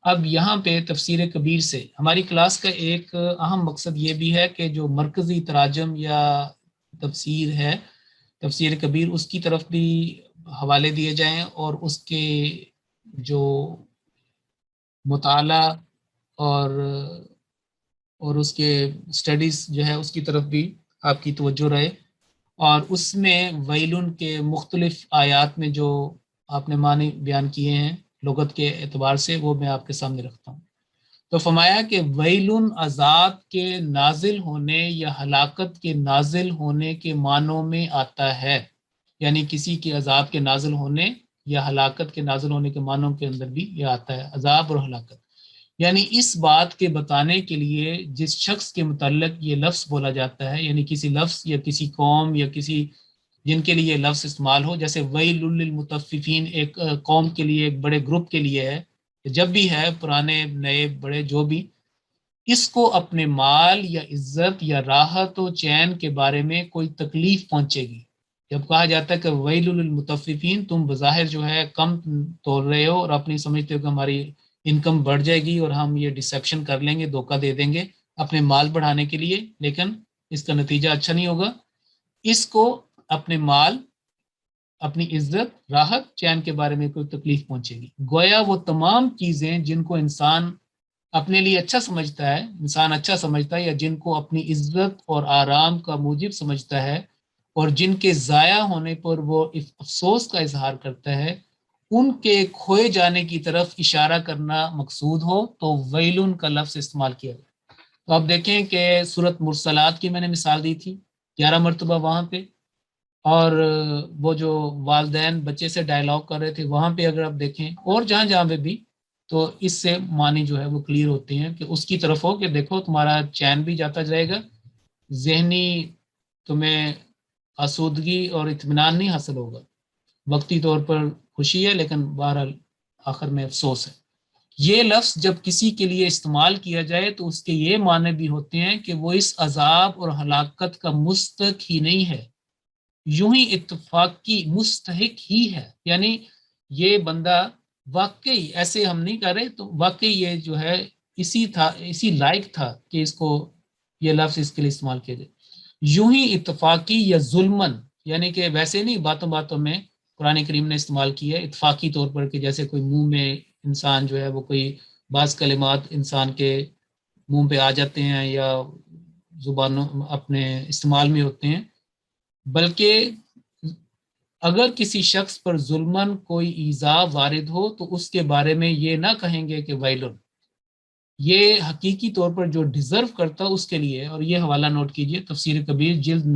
اب یہاں پہ تفسیر کبیر سے ہماری کلاس کا ایک اہم مقصد یہ بھی ہے کہ جو مرکزی تراجم یا تفسیر ہے، تفسیر کبیر، اس کی طرف بھی حوالے دیے جائیں، اور اس کے جو مطالعہ اور اس کے سٹڈیز جو ہے اس کی طرف بھی آپ کی توجہ رہے، اور اس میں ویلن کے مختلف آیات میں جو آپ نے معنی بیان کیے ہیں لغت کے اعتبار سے، وہ میں آپ کے سامنے رکھتا ہوں۔ تو فرمایا کہ ویلن عذاب کے نازل ہونے یا ہلاکت کے نازل ہونے کے معنوں میں آتا ہے، یعنی کسی کے عذاب کے نازل ہونے یا ہلاکت کے نازل ہونے کے معنوں کے اندر بھی یہ آتا ہے، عذاب اور ہلاکت، یعنی اس بات کے بتانے کے لیے جس شخص کے متعلق یہ لفظ بولا جاتا ہے، یعنی کسی لفظ یا کسی قوم یا کسی جن کے لیے یہ لفظ استعمال ہو، جیسے ویل للمطففین ایک قوم کے لیے، ایک بڑے گروپ کے لیے ہے، جب بھی ہے پرانے نئے بڑے جو بھی، اس کو اپنے مال یا عزت یا راحت و چین کے بارے میں کوئی تکلیف پہنچے گی، جب کہا جاتا ہے کہ ویل للمطففین، تم بظاہر جو ہے کم تول رہے ہو اور اپنی سمجھتے ہو کہ ہماری انکم بڑھ جائے گی اور ہم یہ ڈسیپشن کر لیں گے، دھوکہ دے دیں گے اپنے مال بڑھانے کے لیے، لیکن اس کا نتیجہ اچھا نہیں ہوگا، اس کو اپنے مال، اپنی عزت، راحت، چین کے بارے میں کوئی تکلیف پہنچے گی۔ گویا وہ تمام چیزیں جن کو انسان اپنے لیے اچھا سمجھتا ہے، انسان اچھا سمجھتا ہے، یا جن کو اپنی عزت اور آرام کا موجب سمجھتا ہے، اور جن کے ضائع ہونے پر وہ افسوس کا اظہار کرتا ہے، ان کے کھوئے جانے کی طرف اشارہ کرنا مقصود ہو تو ویلن کا لفظ استعمال کیا گیا۔ تو آپ دیکھیں کہ سورۃ مرسلات کی میں نے مثال دی تھی 11 مرتبہ وہاں پہ، اور وہ جو والدین بچے سے ڈائلاگ کر رہے تھے وہاں پہ اگر آپ دیکھیں، اور جہاں جہاں پہ بھی، تو اس سے معنی جو ہے وہ کلیئر ہوتے ہیں کہ اس کی طرف ہو کہ دیکھو تمہارا چین بھی جاتا جائے گا، ذہنی تمہیں آسودگی اور اطمینان نہیں حاصل ہوگا، وقتی طور پر خوشی ہے لیکن بہرحال آخر میں افسوس ہے۔ یہ لفظ جب کسی کے لیے استعمال کیا جائے تو اس کے یہ معنی بھی ہوتے ہیں کہ وہ اس عذاب اور ہلاکت کا مستحق ہی نہیں ہے، یوں ہی اتفاقی مستحق ہی ہے، یعنی یہ بندہ واقعی، ایسے ہم نہیں کر رہے، تو واقعی یہ جو ہے اسی لائق تھا کہ اس کو یہ لفظ اس کے لیے استعمال کیا جائے۔ یوں ہی اتفاقی یا ظلمن، یعنی کہ ویسے نہیں باتوں باتوں میں قرآن کریم نے استعمال کیا ہے، اتفاقی طور پر کہ جیسے کوئی منہ میں انسان جو ہے وہ کوئی بعض کلمات انسان کے منہ پہ آ جاتے ہیں یا زبانوں اپنے استعمال میں ہوتے ہیں، بلکہ اگر کسی شخص پر ظلمن کوئی ایذا وارد ہو تو اس کے بارے میں یہ نہ کہیں گے کہ ویلن، یہ حقیقی طور پر جو ڈیزرو کرتا اس کے لیے. اور یہ حوالہ نوٹ کیجئے، تفسیر کبیر جلد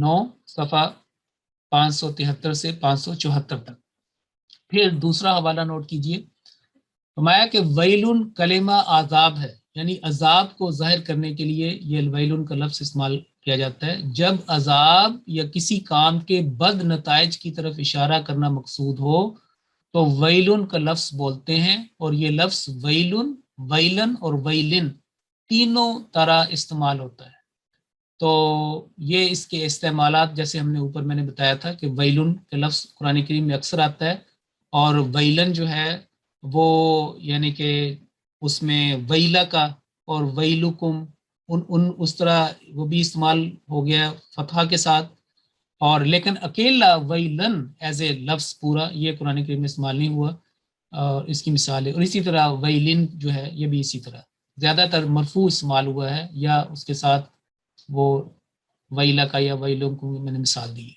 9 صفحہ 573 سے 574 تک. پھر دوسرا حوالہ نوٹ کیجئے، فرمایا کہ ویلن کلمہ عذاب ہے، یعنی عذاب کو ظاہر کرنے کے لیے یہ ویلن کا لفظ استعمال کیا جاتا ہے جب عذاب یا کسی کام کے بد نتائج کی طرف اشارہ کرنا مقصود ہو تو ویلن کا لفظ بولتے ہیں. اور یہ لفظ ویلن، ویلن اور ویلن تینوں طرح استعمال ہوتا ہے. تو یہ اس کے استعمالات جیسے ہم نے اوپر میں نے بتایا تھا کہ ویلن کا لفظ قرآن کریم میں اکثر آتا ہے، اور ویلن جو ہے وہ یعنی کہ اس میں ویلا کا اور ویلکم اس طرح وہ بھی استعمال ہو گیا فتحہ کے ساتھ. اور لیکن اکیلا ویلن ایز اے لفظ پورا یہ قرآن کریم میں استعمال نہیں ہوا. اور اس کی مثال ہے. اور اسی طرح ویلن جو ہے یہ بھی اسی طرح زیادہ تر مرفوع استعمال ہوا ہے، یا اس کے ساتھ وہ ویلا کا یا ویلوں کو میں نے مثال دی.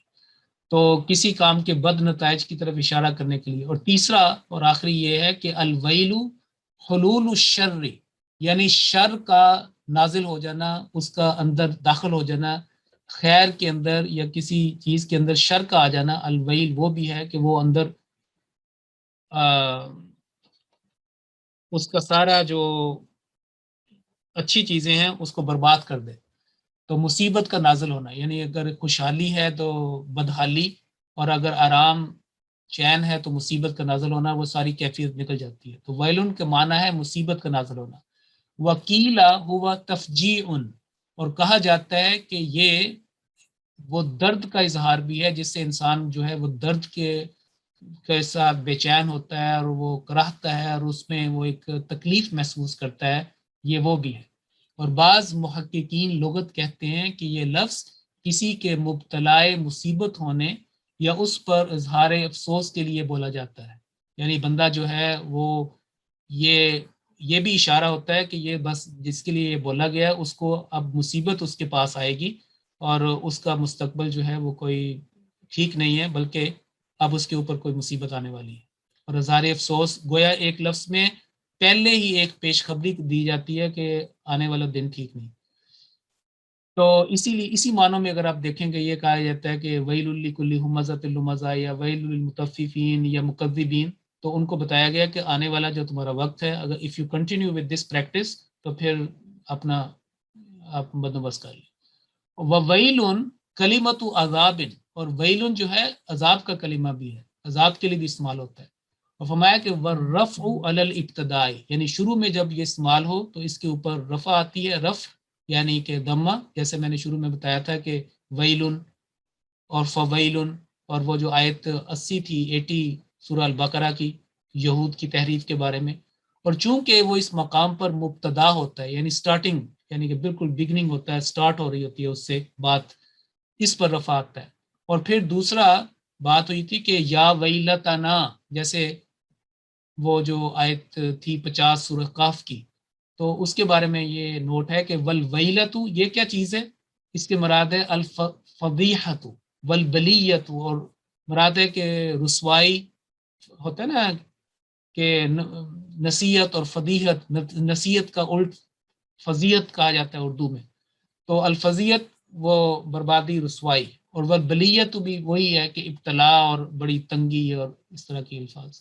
تو کسی کام کے بد نتائج کی طرف اشارہ کرنے کے لیے. اور تیسرا اور آخری یہ ہے کہ الویل حلول الشر، یعنی شر کا نازل ہو جانا، اس کا اندر داخل ہو جانا، خیر کے اندر یا کسی چیز کے اندر شر کا آ جانا. الویل وہ بھی ہے کہ وہ اندر اس کا سارا جو اچھی چیزیں ہیں اس کو برباد کر دے. تو مصیبت کا نازل ہونا، یعنی اگر خوشحالی ہے تو بدحالی، اور اگر آرام چین ہے تو مصیبت کا نازل ہونا، وہ ساری کیفیت نکل جاتی ہے. تو ویلن کے معنی ہے مصیبت کا نازل ہونا. وکیلا ہوا تفجیع، اور کہا جاتا ہے کہ یہ وہ درد کا اظہار بھی ہے جس سے انسان جو ہے وہ درد کے ساتھ بے چین ہوتا ہے اور وہ کراہتا ہے اور اس میں وہ ایک تکلیف محسوس کرتا ہے، یہ وہ بھی ہے. اور بعض محققین لغت کہتے ہیں کہ یہ لفظ کسی کے مبتلا مصیبت ہونے یا اس پر اظہار افسوس کے لیے بولا جاتا ہے. یعنی بندہ جو ہے وہ یہ بھی اشارہ ہوتا ہے کہ یہ بس جس کے لیے یہ بولا گیا اس کو اب مصیبت اس کے پاس آئے گی اور اس کا مستقبل جو ہے وہ کوئی ٹھیک نہیں ہے، بلکہ اب اس کے اوپر کوئی مصیبت آنے والی ہے. اور اظہار افسوس گویا ایک لفظ میں پہلے ہی ایک پیشخبری دی جاتی ہے کہ آنے والا دن ٹھیک نہیں. تو اسی لیے اسی معنوں میں اگر آپ دیکھیں گے یہ کہا جاتا ہے کہ ویل لکل ہمزۃ لمزہ یا ویل للمطففین یا مکذبین، تو ان کو بتایا گیا کہ آنے والا جو تمہارا وقت ہے، اگر if you continue with this practice تو پھر اپنا آپ بندوبست کر لیں. وویل کلمت عذاب، اور ویل جو ہے عذاب کا کلمہ بھی ہے، عذاب کے لیے بھی استعمال ہوتا ہے. اور فرمایا کہ والرفع علی الابتداء، یعنی شروع میں جب یہ استعمال ہو تو اس کے اوپر رفع آتی ہے، رفع یعنی کہ ضمہ، جیسے میں نے شروع میں بتایا تھا کہ ویلن اور فویلن، اور وہ جو آیت 80 تھی 80 سورہ البقرہ کی یہود کی تحریف کے بارے میں. اور چونکہ وہ اس مقام پر مبتدا ہوتا ہے یعنی سٹارٹنگ، یعنی کہ بالکل بگننگ ہوتا ہے، سٹارٹ ہو رہی ہوتی ہے اس سے بات، اس پر رفع آتا ہے. اور پھر دوسرا بات ہوئی تھی کہ یا ویلتنا، جیسے وہ جو آیت تھی 50 سورہ قاف کی، تو اس کے بارے میں یہ نوٹ ہے کہ والویلت یہ کیا چیز ہے، اس کے مراد ہے الفضیحت والبلیت، اور مراد ہے کہ رسوائی ہوتا ہے نا کہ نصیحت اور فضیحت، نصیحت کا الٹ فضیحت کہا جاتا ہے اردو میں. تو الفضیت وہ بربادی رسوائی، اور والبلیت بھی وہی ہے کہ ابتلا اور بڑی تنگی اور اس طرح کے الفاظ.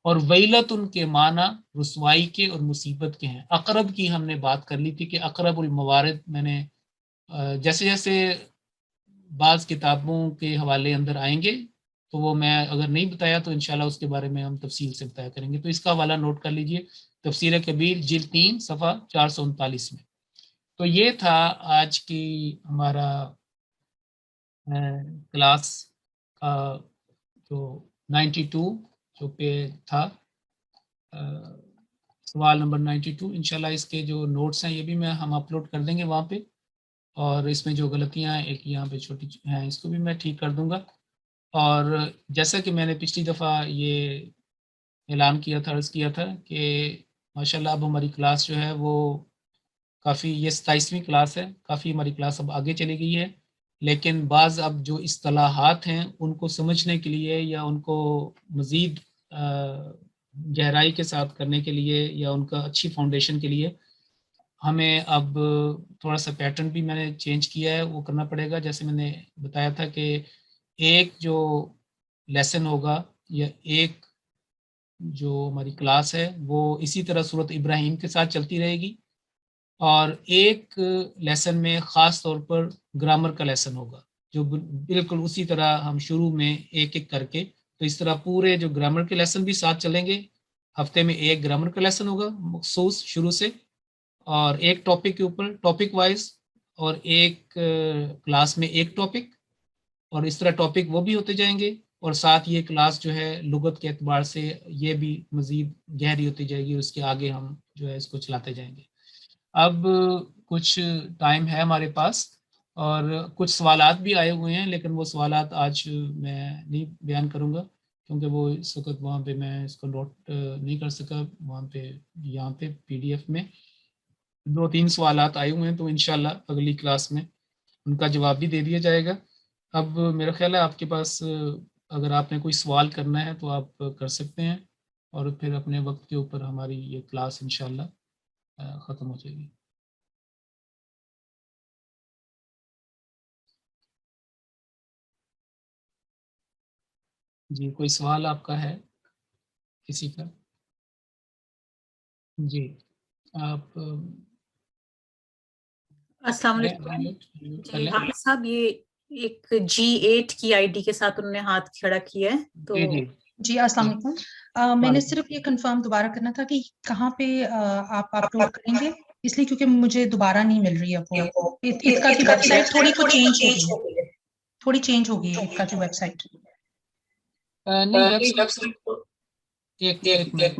اور ویلت ان کے معنی رسوائی کے اور مصیبت کے ہیں. اقرب کی ہم نے بات کر لی تھی کہ اقرب الموارد، میں نے جیسے جیسے بعض کتابوں کے حوالے اندر آئیں گے تو وہ میں اگر نہیں بتایا تو انشاءاللہ اس کے بارے میں ہم تفصیل سے بتایا کریں گے. تو اس کا حوالہ نوٹ کر لیجئے، تفسیر کبیر جلد 3 صفحہ 439 میں. تو یہ تھا آج کی ہمارا کلاس کا جو 92 جو پہ تھا، سوال نمبر 92. انشاءاللہ اس کے جو نوٹس ہیں یہ بھی ہم اپلوڈ کر دیں گے وہاں پہ، اور اس میں جو غلطیاں ایک یہاں پہ چھوٹی ہیں اس کو بھی میں ٹھیک کر دوں گا. اور جیسا کہ میں نے پچھلی دفعہ یہ اعلان کیا تھا، عرض کیا تھا کہ ماشاءاللہ اب ہماری کلاس جو ہے وہ کافی، یہ 27ویں کلاس ہے، کافی ہماری کلاس اب آگے چلی گئی ہے. لیکن بعض اب جو اصطلاحات ہیں ان کو سمجھنے کے لیے یا ان کو مزید گہرائی کے ساتھ کرنے کے لیے یا ان کا اچھی فاؤنڈیشن کے لیے ہمیں اب تھوڑا سا پیٹرن بھی میں نے چینج کیا ہے، وہ کرنا پڑے گا. جیسے میں نے بتایا تھا کہ ایک جو لیسن ہوگا یا ایک جو ہماری کلاس ہے وہ اسی طرح سورۃ ابراہیم کے ساتھ چلتی رہے گی، اور ایک لیسن میں خاص طور پر گرامر کا لیسن ہوگا جو بالکل اسی طرح ہم شروع میں ایک ایک کر کے، تو اس طرح پورے جو گرامر کے لیسن بھی ساتھ چلیں گے. ہفتے میں ایک گرامر کا لیسن ہوگا مخصوص شروع سے، اور ایک ٹاپک کے اوپر ٹاپک وائز، اور ایک کلاس میں ایک ٹاپک، اور اس طرح ٹاپک وہ بھی ہوتے جائیں گے. اور ساتھ یہ کلاس جو ہے لغت کے اعتبار سے یہ بھی مزید گہری ہوتی جائے گی، اس کے آگے ہم جو ہے اس کو چلاتے جائیں گے. اب کچھ ٹائم ہے ہمارے پاس اور کچھ سوالات بھی آئے ہوئے ہیں، لیکن وہ سوالات آج میں نہیں بیان کروں گا کیونکہ وہ اس وقت وہاں پہ میں اس کو نوٹ نہیں کر سکا. وہاں پہ یہاں پہ PDF میں 2-3 سوالات آئے ہوئے ہیں، تو انشاءاللہ اگلی کلاس میں ان کا جواب بھی دے دیا جائے گا. اب میرا خیال ہے آپ کے پاس اگر آپ نے کوئی سوال کرنا ہے تو آپ کر سکتے ہیں، اور پھر اپنے وقت کے اوپر ہماری یہ کلاس انشاءاللہ ختم ہو جائے گی. جی کوئی سوال آپ کا ہے کسی کا؟ جی آپ السلام علیکم. جی حافظ صاحب، یہ ایک G8 کی ID کے ساتھ انہوں نے ہاتھ کھڑا کیا ہے تو جی السلام علیکم. میں نے صرف یہ کنفرم دوبارہ کرنا تھا کہ کہاں پہ آپ اپلوڈ کریں گے، اس لیے کیونکہ مجھے دوبارہ نہیں مل رہی ہے وہ اتکا کی ویب سائٹ تھوڑی چینج ہو گئی ہے اتکا کی ویب سائٹ. نہیں ویب سائٹ ایک منٹ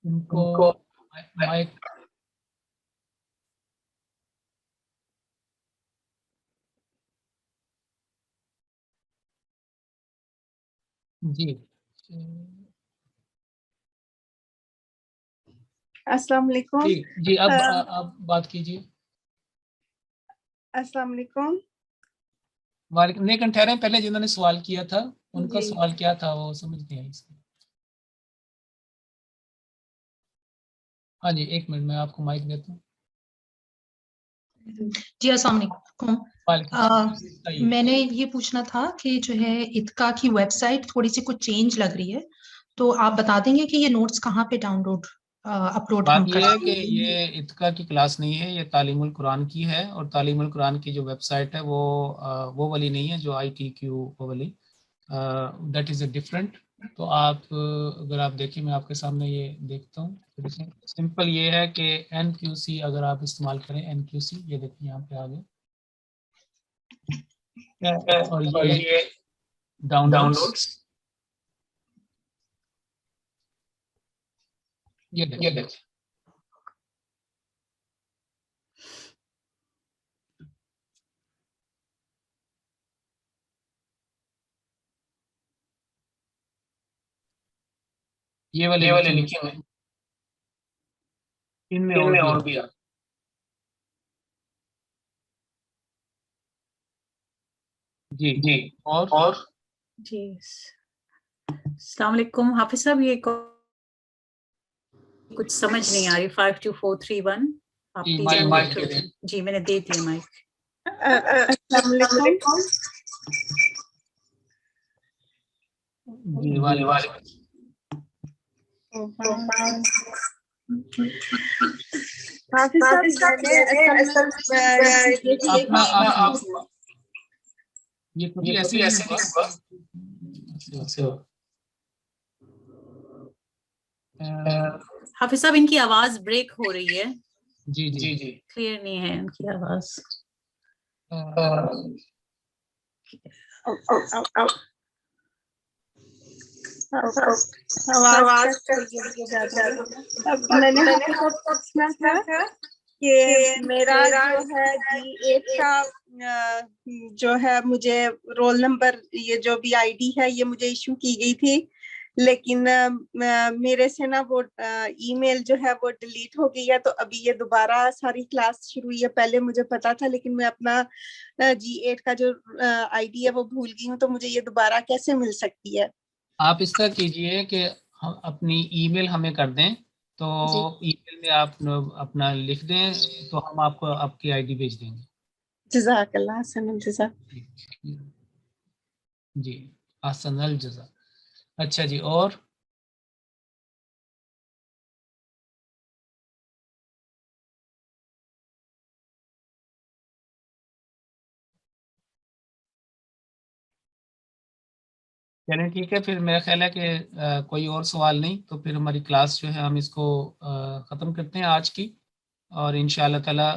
ان کو مائک جی السلام علیکم. جی اب آپ بات کیجیے. السلام علیکم. وعلیکم. لیکن ٹھہریں، پہلے جنہوں نے سوال کیا تھا ان کا سوال کیا تھا وہ سمجھ نہیں آئی. ہاں جی ایک منٹ میں آپ کو مائک دیتا ہوں. جی السلام علیکم. میں نے یہ پوچھنا تھا کہ جو ہے اتکا کی ویب سائٹ تھوڑی سی کچھ چینج لگ رہی ہے، تو آپ بتا دیں گے کہ یہ نوٹس کہاں پہ ڈاؤن لوڈ اپلوڈ بات یہ ہے کہ یہ اتکا کی کلاس نہیں ہے، یہ تعلیم القرآن کی ہے، اور تعلیم القرآن کی جو ویب سائٹ ہے وہ والی نہیں ہے جو ITQ وہ والی، دیٹ از اے ڈفرینٹ. تو آپ اگر آپ دیکھیں، میں آپ کے سامنے یہ دیکھتا ہوں. سمپل یہ ہے کہ NQC اگر آپ استعمال کریں NQC، یہ دیکھیں یہاں پہ آگے، اور یہ ڈاؤن لوڈس، یہ دیکھیں یہ والے لکھے ہوئے ان میں اور بھی جی اور جی السلام علیکم حافظ صاحب، یہ کچھ سمجھ نہیں آ رہی. 52431 آپ جی میں نے دے دیا مائک. السلام علیکم. جی وعلیکم. حافظ صاحب یہ کبھی ایسے نہیں ہوگا. حافظ صاحب ان کی آواز بریک ہو رہی ہے. جی جی جی کلیئر نہیں ہے ان کی آواز. میں نے پوچھنا تھا کہ میرا جو ہے G8 کا جو ہے مجھے رول نمبر، یہ جو بھی ID ہے یہ مجھے ایشو کی گئی تھی، لیکن میرے سے نا وہ ای میل جو ہے وہ ڈیلیٹ ہو گئی ہے, تو ابھی یہ دوبارہ ساری کلاس شروع ہوئی ہے. پہلے مجھے پتا تھا لیکن میں اپنا G8 کا جو آئی ڈی ہے وہ بھول گئی ہوں, تو مجھے یہ دوبارہ کیسے مل سکتی ہے؟ آپ اس طرح کیجئے کہ ہم اپنی ای میل ہمیں کر دیں, تو ای میل میں آپ اپنا لکھ دیں تو ہم آپ کو آپ کی آئی ڈی بھیج دیں گے. جزاک اللہ, حسن الجزا. جی احسن الجزا. اچھا جی, اور چلیں ٹھیک ہے, پھر میرا خیال ہے کہ کوئی اور سوال نہیں, تو پھر ہماری کلاس جو ہے ہم اس کو ختم کرتے ہیں آج کی, اور انشاءاللہ تعالی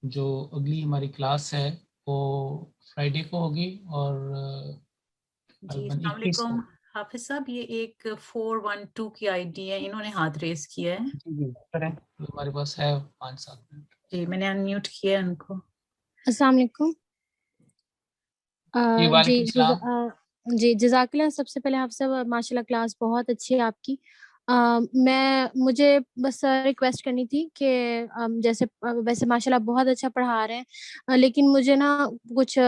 جو اگلی ہماری کلاس ہے وہ فرائیڈے کو ہوگی. اور جی السلام علیکم حافظ صاحب, یہ ایک 412 کی آئی ڈی ہے, انہوں نے ہاتھ ریز کیا ہے. جی کریں, ہمارے پاس ہے 5-7 منٹ. جی میں نے انمیوٹ کیا ہے ان کو. السلام علیکم. جی وعلیکم السلام. جی جزاک اللہ. سب سے پہلے آپ سے ماشاء اللہ کلاس بہت اچھی ہے آپ کی. مجھے بس ریکویسٹ کرنی تھی کہ جیسے ویسے ماشاء اللہ بہت اچھا پڑھا رہے ہیں, لیکن مجھے نا کچھ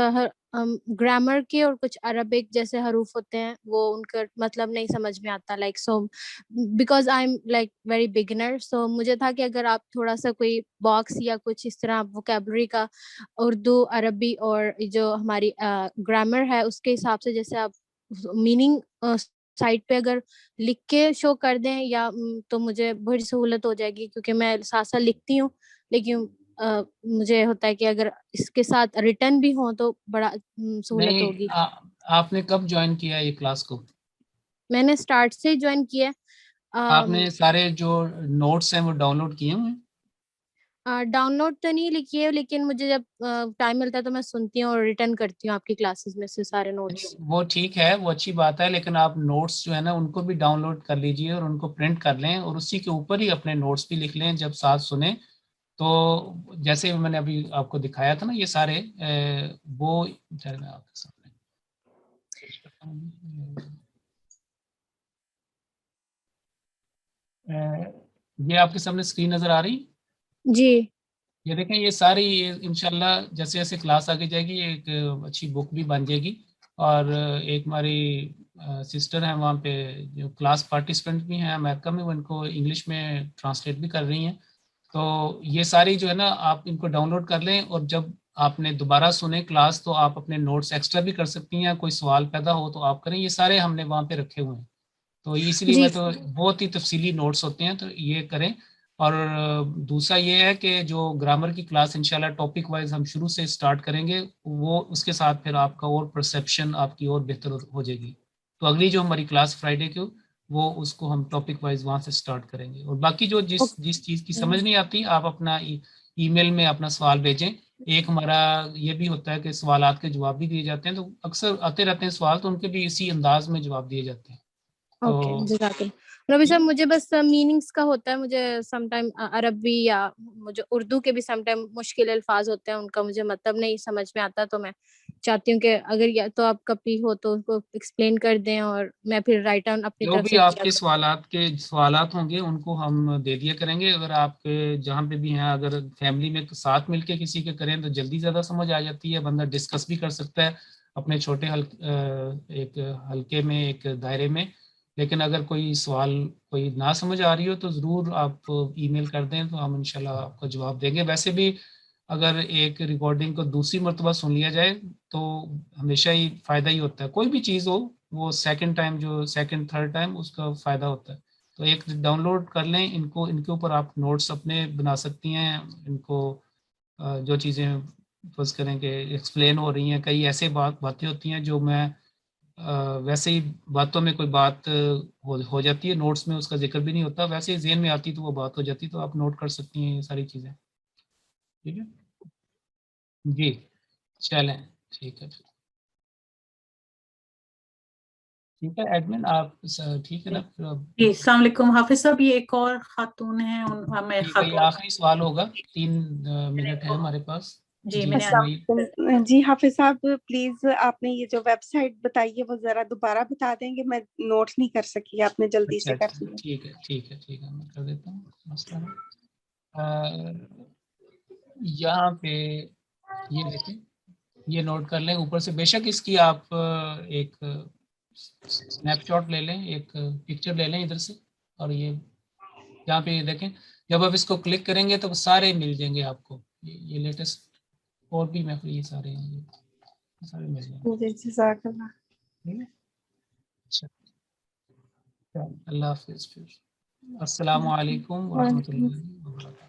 گرامر کے اور کچھ عربک جیسے حروف ہوتے ہیں وہ ان کا مطلب نہیں سمجھ میں آتا, like so because I am like very beginner. So مجھے تھا کہ اگر آپ تھوڑا سا کوئی باکس یا کچھ اس طرح ووکیبلری کا اردو عربی اور جو ہماری گرامر ہے اس کے حساب سے جیسے آپ میننگ سائٹ پہ اگر لکھ کے شو کر دیں یا تو مجھے بڑی سہولت ہو جائے گی, کیونکہ میں ساتھ ساتھ لکھتی ہوں لیکن مجھے ہوتا ہے کہ اگر اس کے ساتھ ریٹرن بھی ہوں تو بڑا سہولت ہوگی. آپ نے کب جوائن کیا ہے یہ کلاس کو؟ میں نے اسٹارٹ سے ہی جوائن کیا. آپ نے سارے جو نوٹس ہیں وہ ڈاؤن لوڈ کیے ہوئے ہیں؟ ڈاؤن لوڈ تو نہیں لکھی ہے, لیکن مجھے جب ٹائم ملتا ہے تو میں سنتی ہوں اور ریٹرن کرتی ہوں آپ کی کلاسز میں سے سارے نوٹس. وہ ٹھیک ہے, وہ اچھی بات ہے, لیکن آپ نوٹس جو ہے نا ان کو بھی ڈاؤن لوڈ کر لیجئے اور ان کو پرنٹ کر لیں اور اسی کے اوپر ہی اپنے نوٹس بھی لکھ لیں جب ساتھ سنیں. تو جیسے میں نے ابھی آپ کو دکھایا تھا نا یہ سارے وہ میں آپ کے سامنے یہ آپ کے سامنے اسکرین نظر آ رہی؟ جی یہ دیکھیں, یہ ساری انشاءاللہ جیسے جیسے کلاس آگے جائے گی ایک اچھی بک بھی بن جائے گی. اور ایک ہماری سسٹر ہیں وہاں پہ جو کلاس پارٹیسپینٹ بھی ہیں امریکہ میں, وہ ان کو انگلش میں ٹرانسلیٹ بھی کر رہی ہیں. تو یہ ساری جو ہے نا آپ ان کو ڈاؤن لوڈ کر لیں, اور جب آپ نے دوبارہ سنیں کلاس تو آپ اپنے نوٹس ایکسٹرا بھی کر سکتی ہیں, کوئی سوال پیدا ہو تو آپ کریں. یہ سارے ہم نے وہاں پہ رکھے ہوئے ہیں, تو اس لیے جی میں تو بہت ہی تفصیلی نوٹس ہوتے ہیں, تو یہ کریں. اور دوسرا یہ ہے کہ جو گرامر کی کلاس انشاءاللہ ٹاپک وائز ہم شروع سے سٹارٹ کریں گے, وہ اس کے ساتھ پھر آپ کا اور پرسیپشن آپ کی اور بہتر ہو جائے گی. تو اگلی جو ہماری کلاس فرائیڈے کی وہ اس کو ہم ٹاپک وائز وہاں سے سٹارٹ کریں گے. اور باقی جو جس چیز کی سمجھ نہیں آتی آپ اپنا ای میل میں اپنا سوال بھیجیں. ایک ہمارا یہ بھی ہوتا ہے کہ سوالات کے جواب بھی دیے جاتے ہیں, تو اکثر آتے رہتے ہیں سوال, تو ان کے بھی اسی انداز میں جواب دیے جاتے ہیں. اوکے جزاک اللہ. ربی صاحب مجھے بس میننگس کا ہوتا ہے, مجھے سم ٹائم عربی یا مجھے اردو کے بھی سم ٹائم مشکل الفاظ ہوتے ہیں, ان کا مجھے مطلب نہیں سمجھ میں آتا, تو میں چاہتی ہوں کہ اگر یا تو آپ کبھی ہو تو ان کو ایکسپلین کر دیں اور میں پھر رائٹ ڈاؤن اپنی جو طرف بھی سے آپ کے سوالات ہوں گے ان کو ہم دے دیا کریں گے. اگر آپ کے جہاں پہ بھی ہیں اگر فیملی میں ساتھ مل کے کسی کے کریں تو جلدی زیادہ سمجھ آ جاتی ہے, بندہ ڈسکس بھی کر سکتا ہے اپنے چھوٹے ایک حلقے میں, ایک دائرے میں. لیکن اگر کوئی سوال کوئی نہ سمجھ آ رہی ہو تو ضرور آپ ای میل کر دیں, تو ہم انشاءاللہ آپ کو جواب دیں گے. ویسے بھی اگر ایک ریکارڈنگ کو دوسری مرتبہ سن لیا جائے تو ہمیشہ ہی فائدہ ہی ہوتا ہے. کوئی بھی چیز ہو وہ سیکنڈ تھرڈ ٹائم اس کا فائدہ ہوتا ہے. تو ایک ڈاؤن لوڈ کر لیں ان کے اوپر آپ نوٹس اپنے بنا سکتی ہیں. ان کو جو چیزیں فرض کریں کہ ایکسپلین ہو رہی ہیں, کئی ایسے باتیں ہوتی ہیں جو میں ویسے ہی باتوں میں کوئی بات ہو جاتی ہے, نوٹس میں اس کا ذکر بھی نہیں ہوتا, ویسے ہی ذہن میں آتی تو وہ بات ہو جاتی, تو آپ نوٹ کر سکتی ہیں یہ ساری چیزیں. ٹھیک ہے جی, چلیں ٹھیک ہے. ٹھیک ہے ایڈمن آپ ٹھیک ہے نا. جی السلام علیکم حافظ صاحب, یہ ایک اور خاتون ہیں, آخری سوال ہوگا, 3 منٹ ہے ہمارے پاس. جی میں نے جی حافظ صاحب پلیز آپ نے یہ جو ویب سائٹ بتائی ہے وہ ذرا دوبارہ بتا دیں گے, میں نوٹ نہیں کر سکی, آپ نے جلدی سے کر دیا. ٹھیک ہے میں کر دیتا ہوں, مسئلہ یہاں پہ یہ دیکھیں, یہ نوٹ کر لیں اوپر سے. بے شک اس کی آپ ایک اسنیپ شاٹ لے لیں, ایک پکچر لے لیں ادھر سے, اور یہ یہاں پہ یہ دیکھیں, جب آپ اس کو کلک کریں گے تو سارے مل جائیں گے آپ کو, یہ لیٹسٹ اور بھی محفل یہ سارے ہیں, یہ سارے مل جائیں گے. جزاک اللہ. اچھا, اللہ حافظ. السلام علیکم ورحمۃ اللہ وبرکاتہ.